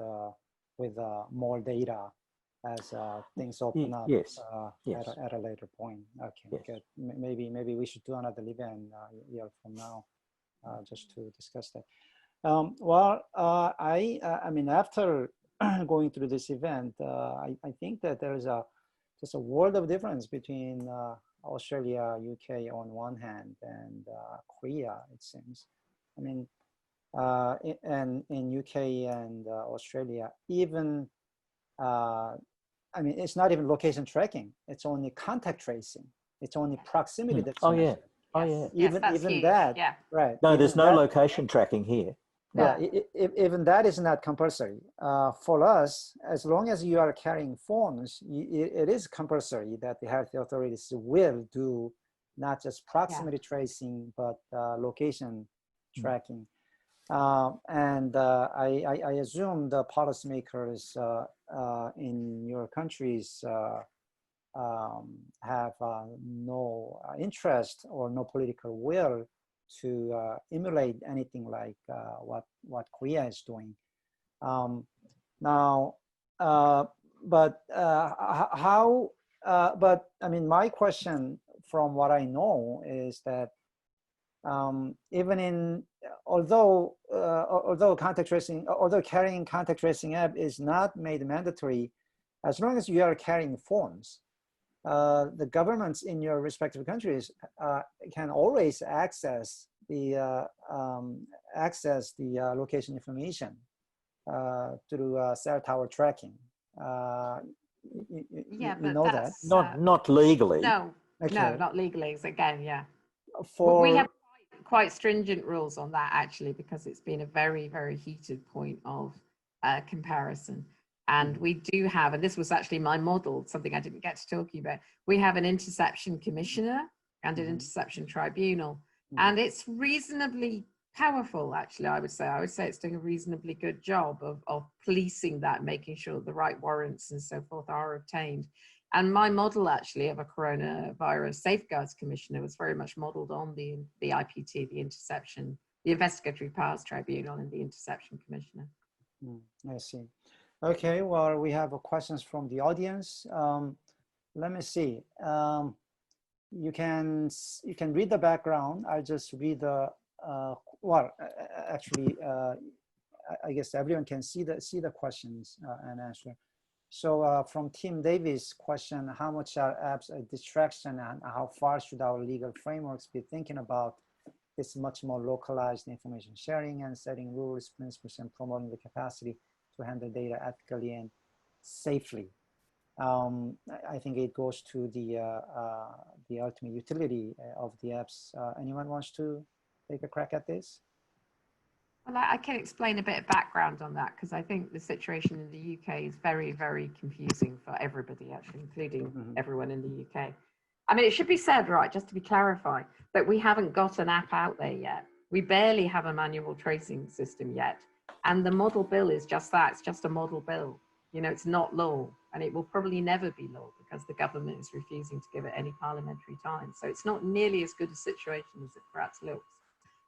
with more data as things open up. Yes. At a later point. Okay, yes. Good. Maybe we should do another event a year from now, just to discuss that. I mean, after going through this event, I think that there is just a world of difference between Australia, UK on one hand, and Korea, it seems. I mean, and in UK and Australia, even, I mean, it's not even location tracking. It's only contact tracing. It's only proximity that's measured. Oh, yeah. Even that, yeah. Right. No, there's no location tracking here. No. Yeah, even that is not compulsory. For us, as long as you are carrying phones, it is compulsory that the health authorities will do not just proximity tracing, but location tracking. And I assume the policymakers in your countries have no interest or no political will to emulate anything like what Korea is doing. But I mean, my question from what I know is that even in, although carrying contact tracing app is not made mandatory, as long as you are carrying phones, the governments in your respective countries can always access the location information through cell tower tracking. You know that? Not legally. No, okay. No, not legally. Again, yeah. For we have quite stringent rules on that actually, because it's been a very, very heated point of comparison. And we do have, and this was actually my model, something I didn't get to talking about, we have an interception commissioner and an interception tribunal. Mhm. And it's reasonably powerful, actually, I would say. I would say it's doing a reasonably good job of policing that, making sure the right warrants and so forth are obtained. And my model, actually, of a coronavirus safeguards commissioner was very much modeled on the IPT, the interception, the investigatory powers tribunal, and the interception commissioner. I see. Okay, well, we have questions from the audience. Let me see. You can read the background. I'll just read the actually, I guess everyone can see the questions and answer. So from Tim Davis' question, how much are apps a distraction, and how far should our legal frameworks be thinking about this much more localized information sharing and setting rules, principles, and promoting the capacity to handle data ethically and safely? I think it goes to the ultimate utility of the apps. Anyone wants to take a crack at this? Well, I can explain a bit of background on that, because I think the situation in the UK is very, very confusing for everybody, actually, including everyone in the UK. I mean, it should be said, right, just to be clarified, that we haven't got an app out there yet. We barely have a manual tracing system yet. And the model bill is just that. It's just a model bill. You know, it's not law, and it will probably never be law because the government is refusing to give it any parliamentary time. So it's not nearly as good a situation as it perhaps looks.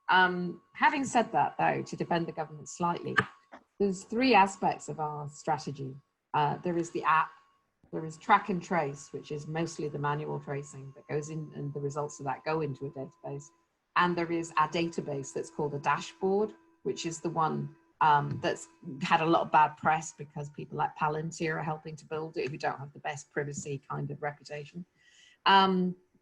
Having said that, though, to defend the government slightly, there's three aspects of our strategy. There is the app, there is track and trace, which is mostly the manual tracing that goes in, and the results of that go into a database. And there is our database that's called a dashboard, which is the one that's had a lot of bad press because people like Palantir are helping to build it, who don't have the best privacy kind of reputation.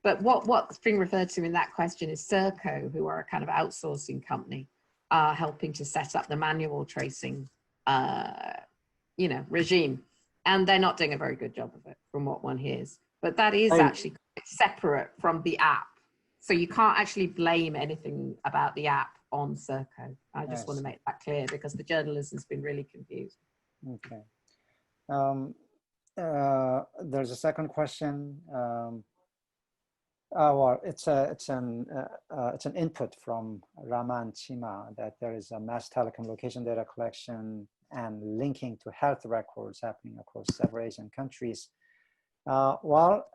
But what's being referred to in that question is Serco, who are a kind of outsourcing company, helping to set up the manual tracing, regime. And they're not doing a very good job of it, from what one hears. But that is actually separate from the app. So you can't actually blame anything about the app on Serco. I just want to make that clear, because the journalism's been really confused. Okay. There's a second question. Well, it's an input from Raman Chima that there is a mass telecom location data collection and linking to health records happening across several Asian countries. What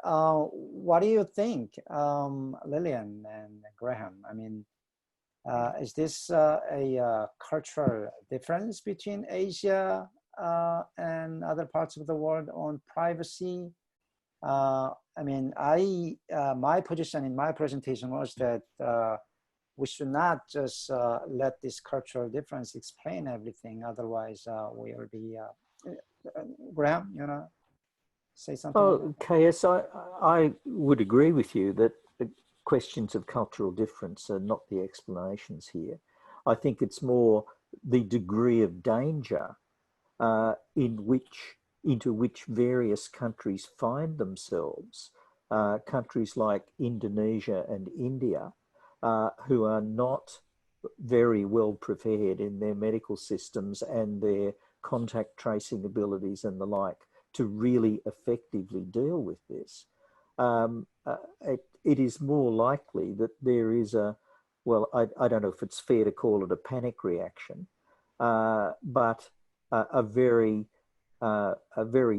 do you think, Lilian and Graham? I mean, is this a cultural difference between Asia and other parts of the world on privacy? I mean, my position in my presentation was that we should not just let this cultural difference explain everything. Otherwise, we will be. Graham, you know, say something. Oh, KS, I would agree with you that the questions of cultural difference are not the explanations here. I think it's more the degree of danger into which various countries find themselves, countries like Indonesia and India, who are not very well prepared in their medical systems and their contact tracing abilities and the like to really effectively deal with this. It is more likely that there is I don't know if it's fair to call it a panic reaction, but a very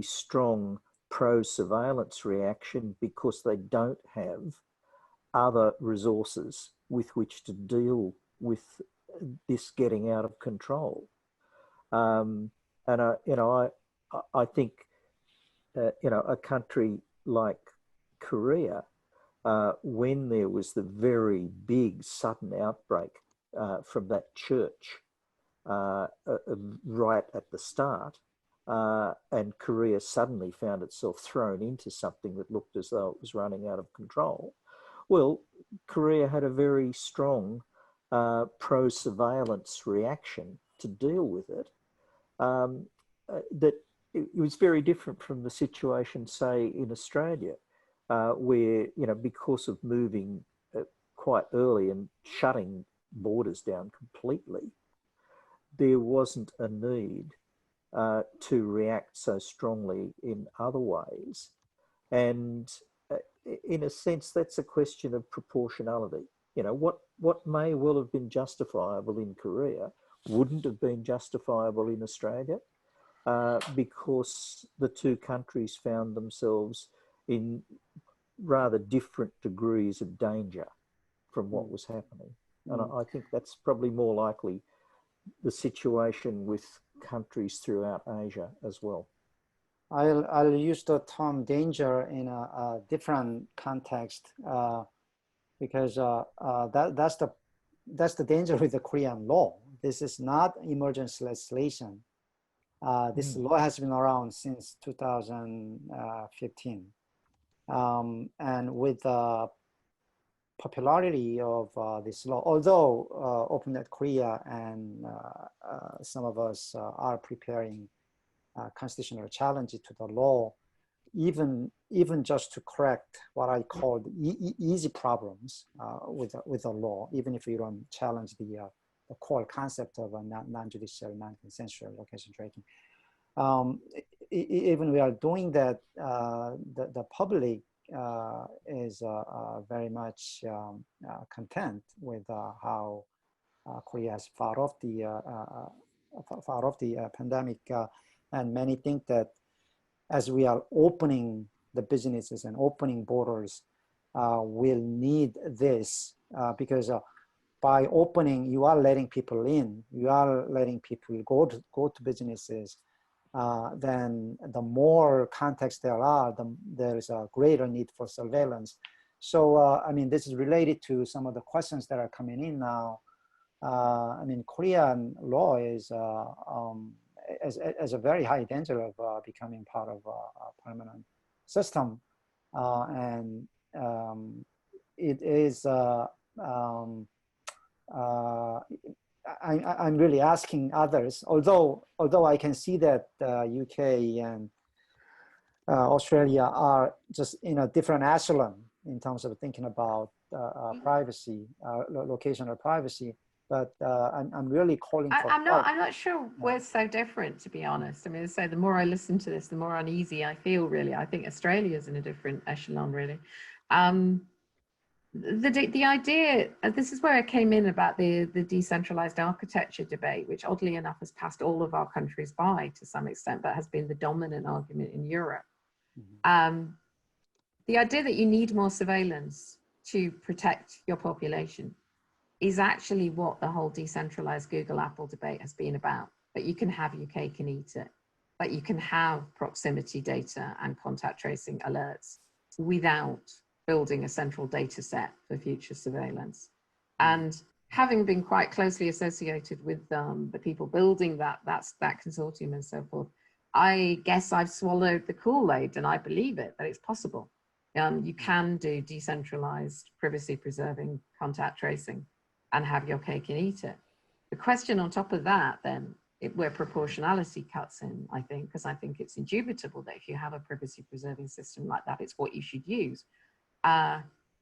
strong pro-surveillance reaction because they don't have other resources with which to deal with this getting out of control. I think a country like Korea, when there was the very big sudden outbreak from that church right at the start, and Korea suddenly found itself thrown into something that looked as though it was running out of control. Well, Korea had a very strong pro-surveillance reaction to deal with it. That it was very different from the situation, say, in Australia, where, because of moving quite early and shutting borders down completely, there wasn't a need to react so strongly in other ways. And in a sense, that's a question of proportionality. You know, what may well have been justifiable in Korea wouldn't have been justifiable in Australia, because the two countries found themselves in rather different degrees of danger from what was happening. And I think that's probably more likely the situation with countries throughout Asia as well. I'll use the term danger in a different context, because that's the danger with the Korean law. This is not emergency legislation. This law has been around since 2015. And with the popularity of this law, although OpenNet Korea and some of us are preparing constitutional challenges to the law, even just to correct what I call the easy problems with the law, even if you don't challenge the core concept of a non-judicial, non-consensual location tracking. Even we are doing that, the public is very much content with how Korea has fought off the pandemic, and many think that as we are opening the businesses and opening borders, we'll need this because by opening, you are letting people in, you are letting people go to businesses. Then the more contacts there are, there is a greater need for surveillance. So, I mean, this is related to some of the questions that are coming in now. I mean, Korean law is as a very high danger of becoming part of a permanent system. And it is, I'm really asking others, although I can see that UK and Australia are just in a different echelon in terms of thinking about privacy, locational privacy. But I'm really calling for I'm not sure we're so different, to be honest. I mean, so the more I listen to this, the more uneasy I feel, really. I think Australia's in a different echelon, really. The idea, this is where I came in about the decentralized architecture debate, which oddly enough has passed all of our countries by to some extent, but has been the dominant argument in Europe. The idea that you need more surveillance to protect your population is actually what the whole decentralized Google Apple debate has been about, that you can have your cake and eat it, that you can have proximity data and contact tracing alerts without building a central data set for future surveillance. And having been quite closely associated with the people building that consortium and so forth, I guess I've swallowed the Kool-Aid and I believe it, that it's possible. You can do decentralized privacy preserving contact tracing and have your cake and eat it. The question on top of that then, where proportionality cuts in, I think, because I think it's indubitable that if you have a privacy preserving system like that, it's what you should use,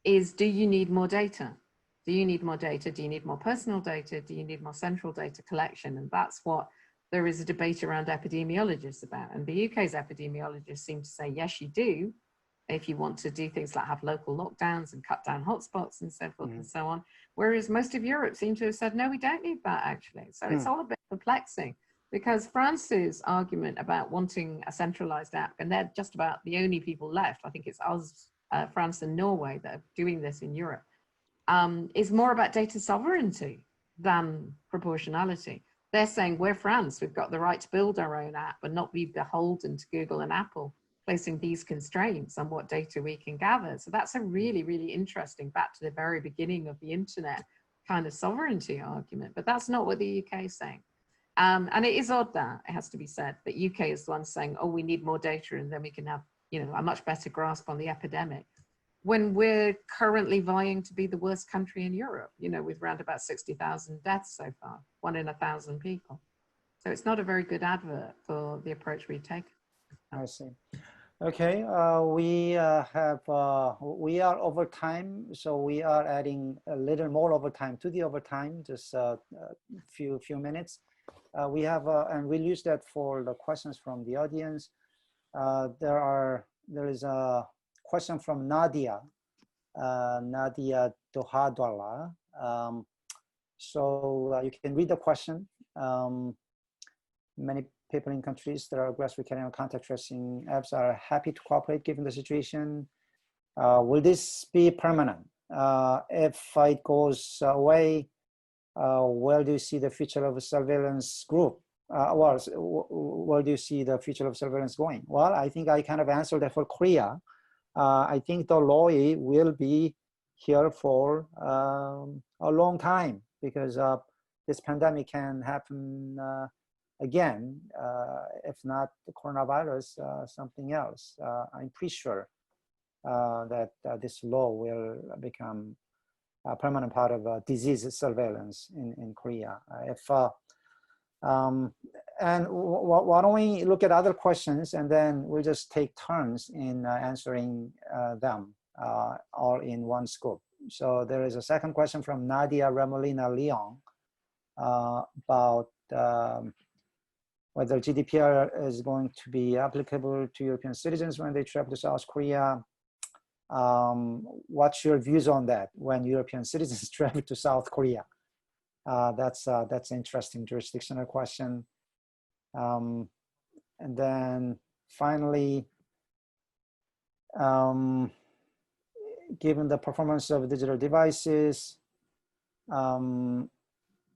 is do you need more data? Do you need more data? Do you need more personal data? Do you need more central data collection? And that's what there is a debate around epidemiologists about. And the UK's epidemiologists seem to say, yes, you do, if you want to do things like have local lockdowns and cut down hotspots and so forth and so on. Whereas most of Europe seem to have said, no, we don't need that actually. So it's all a bit perplexing, because France's argument about wanting a centralized app, and they're just about the only people left, I think it's us, France and Norway that are doing this in Europe, is more about data sovereignty than proportionality. They're saying, we're France, we've got the right to build our own app and not be beholden to Google and Apple, placing these constraints on what data we can gather. So that's a really, really interesting, back to the very beginning of the internet kind of sovereignty argument, but that's not what the UK is saying. And it is odd that, it has to be said, that UK is the one saying, oh, we need more data and then we can have, you know, a much better grasp on the epidemic, when we're currently vying to be the worst country in Europe, you know, with around about 60,000 deaths so far, 1 in 1,000 people. So it's not a very good advert for the approach we take. I see. Okay, we are over time, so we are adding a little more overtime to the overtime, just a few minutes. We have, and we'll use that for the questions from the audience. There is a question from Nadia, Nadia Dohadwala. So you can read the question. Many people in countries that are aggressively carrying out contact tracing apps are happy to cooperate given the situation. Will this be permanent? If it goes away, where do you see the future of a surveillance group? Where do you see the future of surveillance going? Well, I think I kind of answered that for Korea. I think the law will be here for a long time because this pandemic can happen again, if not the coronavirus, something else. I'm pretty sure that this law will become a permanent part of disease surveillance in Korea. And why don't we look at other questions and then we'll just take turns in answering them all in one scoop. So there is a second question from Nadia Remolina Leon about whether GDPR is going to be applicable to European citizens when they travel to South Korea. What's your views on that when European citizens travel to South Korea? That's an interesting jurisdictional question. And then finally, given the performance of digital devices,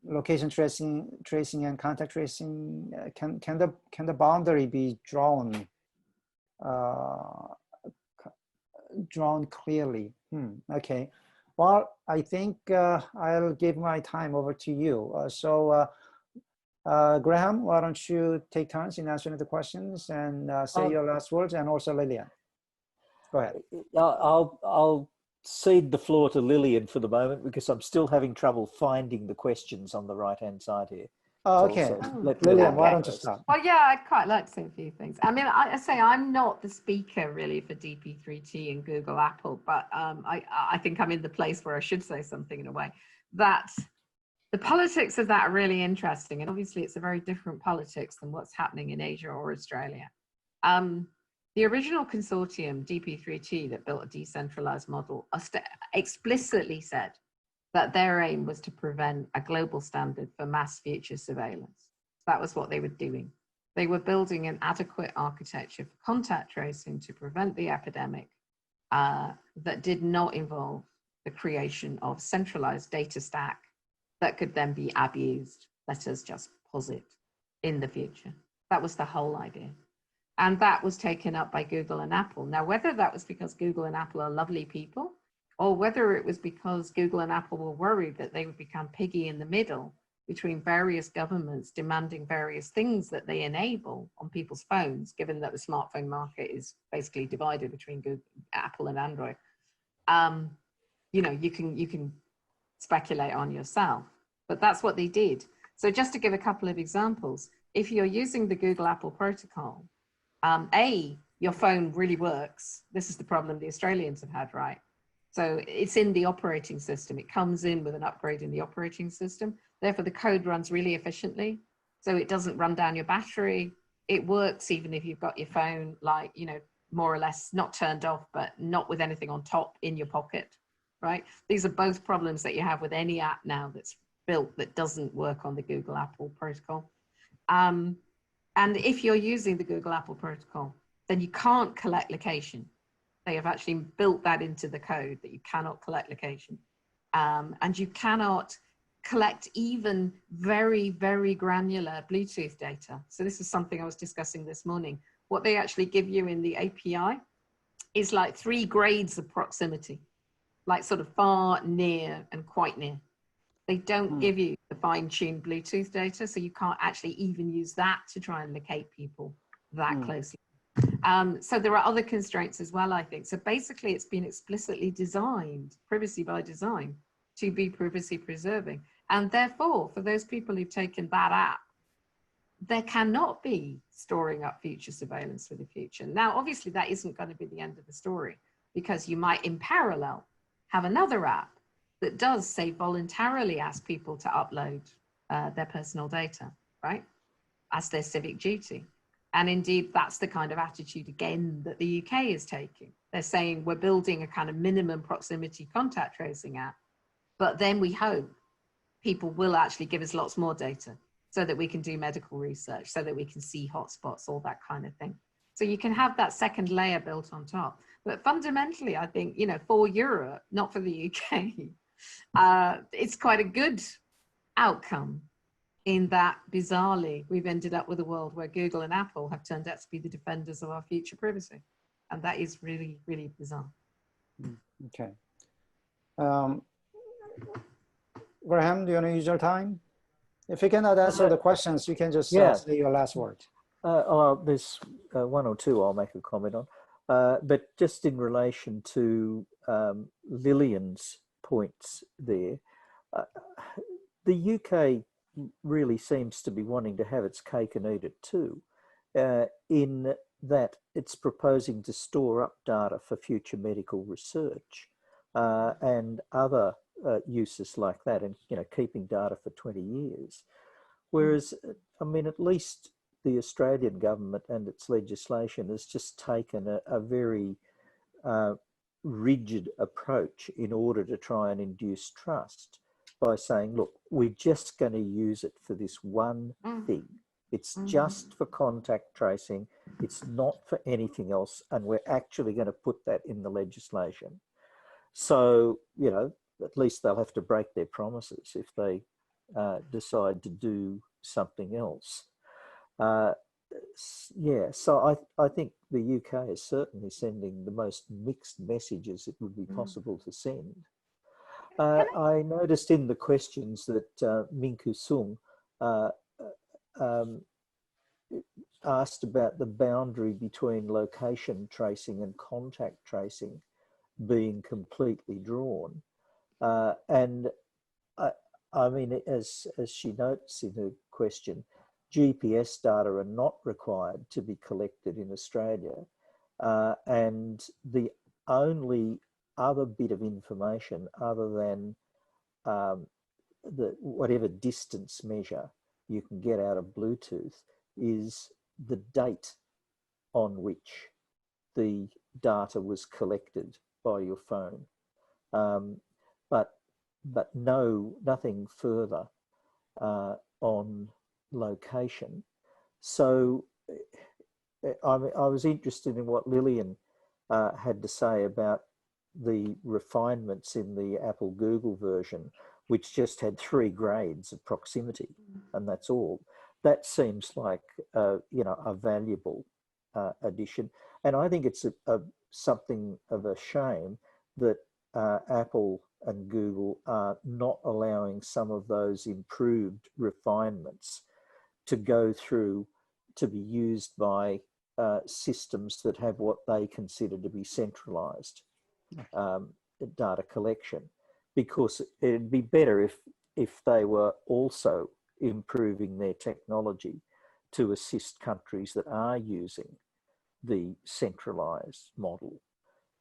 location tracing and contact tracing, can the boundary be drawn clearly? Okay. Well, I think I'll give my time over to you. Graham, why don't you take turns in answering the questions and say your last words, and also Lilian. Go ahead. I'll cede the floor to Lilian for the moment because I'm still having trouble finding the questions on the right-hand side here. Oh, okay. Lilian, why don't you start? Well, yeah, I'd quite like to say a few things. I mean, I say I'm not the speaker really for DP3T and Google, Apple, but I think I'm in the place where I should say something in a way. That the politics of that are really interesting. And obviously it's a very different politics than what's happening in Asia or Australia. The original consortium, DP3T, that built a decentralized model, explicitly said that their aim was to prevent a global standard for mass future surveillance. That was what they were doing. They were building an adequate architecture for contact tracing to prevent the epidemic that did not involve the creation of centralized data stack that could then be abused, let us just posit, in the future. That was the whole idea. And that was taken up by Google and Apple. Now, whether that was because Google and Apple are lovely people, or whether it was because Google and Apple were worried that they would become piggy in the middle between various governments demanding various things that they enable on people's phones, given that the smartphone market is basically divided between Google, Apple and Android. You know, you can speculate on yourself, but that's what they did. So just to give a couple of examples, if you're using the Google Apple protocol, your phone really works. This is the problem the Australians have had, right? So it's in the operating system. It comes in with an upgrade in the operating system. Therefore, the code runs really efficiently. So it doesn't run down your battery. It works even if you've got your phone, like, you know, more or less not turned off, but not with anything on top in your pocket, right? These are both problems that you have with any app now that's built that doesn't work on the Google Apple protocol. And if you're using the Google Apple protocol, then you can't collect location. They have actually built that into the code that you cannot collect location. And you cannot collect even very, very granular Bluetooth data. So this is something I was discussing this morning. What they actually give you in the API is like 3 grades of proximity, like sort of far, near, and quite near. They don't give you the fine-tuned Bluetooth data, so you can't actually even use that to try and locate people that closely. So there are other constraints as well, I think. So basically it's been explicitly designed, privacy by design, to be privacy preserving. And therefore, for those people who've taken that app, there cannot be storing up future surveillance for the future. Now, obviously that isn't going to be the end of the story, because you might in parallel have another app that does, say, voluntarily ask people to upload their personal data, right, as their civic duty. And indeed, that's the kind of attitude, again, that the UK is taking. They're saying we're building a kind of minimum proximity contact tracing app, but then we hope people will actually give us lots more data so that we can do medical research, so that we can see hotspots, all that kind of thing. So you can have that second layer built on top. But fundamentally, I think, you know, for Europe, not for the UK, it's quite a good outcome in that, bizarrely, we've ended up with a world where Google and Apple have turned out to be the defenders of our future privacy. And that is really, really bizarre. Okay. Graham, do you want to use your time? If you cannot answer the questions, you can just say your last word. There's one or two I'll make a comment on. But just in relation to Lilian's points there, the UK really seems to be wanting to have its cake and eat it too, in that it's proposing to store up data for future medical research and other uses like that, and, you know, keeping data for 20 years. Whereas, I mean, at least the Australian government and its legislation has just taken a very rigid approach in order to try and induce trust by saying, look, we're just going to use it for this one thing. It's just for contact tracing. It's not for anything else. And we're actually going to put that in the legislation. So, you know, at least they'll have to break their promises if they decide to do something else. Yeah, so I think the UK is certainly sending the most mixed messages it would be possible to send. I noticed in the questions that Minku Sung asked about the boundary between location tracing and contact tracing being completely drawn. And I mean, as she notes in her question, GPS data are not required to be collected in Australia. And the only other bit of information other than whatever distance measure you can get out of Bluetooth is the date on which the data was collected by your phone. But nothing further on location. So I was interested in what Lilian had to say about the refinements in the Apple Google version, which just had 3 grades of proximity, and that's all. That seems like you know, a valuable addition, and I think it's something of a shame that Apple and Google are not allowing some of those improved refinements to go through to be used by systems that have what they consider to be centralized data collection, because it'd be better if they were also improving their technology to assist countries that are using the centralized model.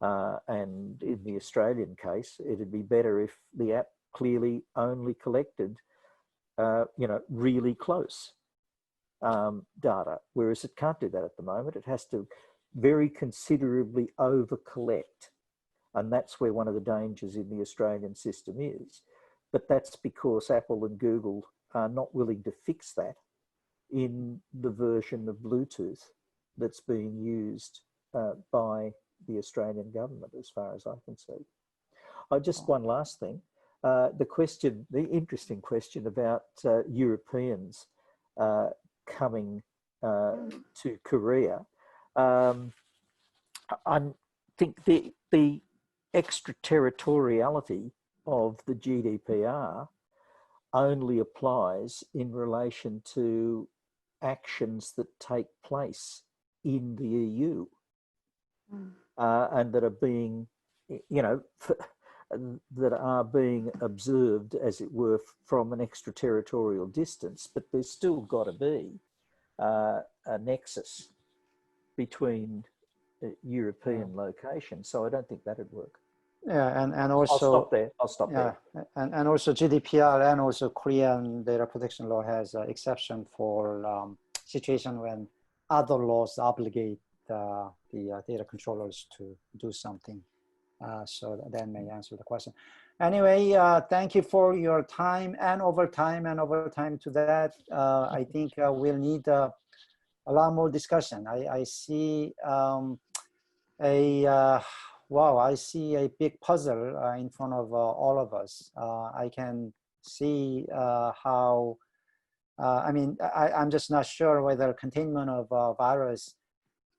And in the Australian case, it'd be better if the app clearly only collected, you know, really close data, whereas it can't do that at the moment. It has to very considerably over-collect. And that's where one of the dangers in the Australian system is. But that's because Apple and Google are not willing to fix that in the version of Bluetooth that's being used by the Australian government, as far as I can see. Just one last thing. The interesting question about Europeans coming to Korea. I think the extraterritoriality of the GDPR only applies in relation to actions that take place in the EU and that are being, you know, that are being observed, as it were, from an extraterritorial distance. But there's still got to be a nexus between European locations. So I don't think that'd work. Yeah, and also I'll stop there. And also GDPR and also Korean data protection law has an exception for situation when other laws obligate the data controllers to do something. So that may answer the question. Anyway, thank you for your time and overtime to that. I think we'll need a lot more discussion. I see I see a big puzzle in front of all of us. I can see how, I'm just not sure whether containment of virus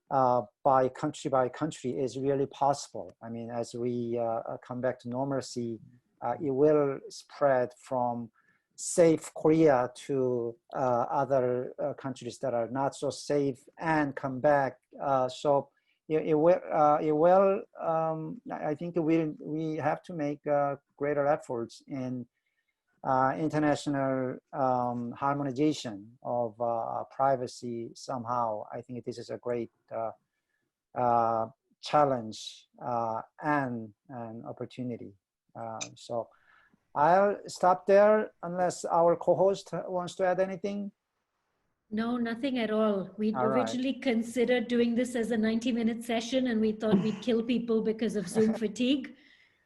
by country is really possible. I mean, as we come back to normalcy, it will spread from safe Korea to other countries that are not so safe and come back. So it will. I think we have to make greater efforts in international harmonization of privacy somehow. I think this is a great challenge and an opportunity. So I'll stop there unless our co-host wants to add anything. No, nothing at all. We All right. originally considered doing this as a 90-minute session, and we thought we'd kill people because of Zoom fatigue.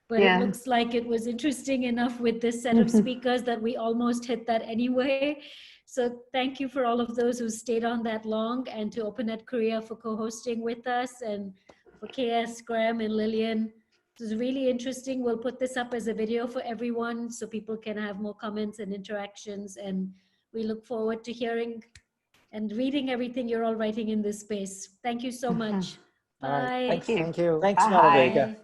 But Yeah. it looks like it was interesting enough with this set of speakers that we almost hit that anyway. So thank you for all of those who stayed on that long, and to OpenNet Korea for co-hosting with us, and for KS, Graham, and Lilian. This is really interesting. We'll put this up as a video for everyone so people can have more comments and interactions. And we look forward to hearing and reading everything you're all writing in this space. Thank you so much. All right. Bye. Thank you. Thank you. Thanks, Bye. Malavika. Bye.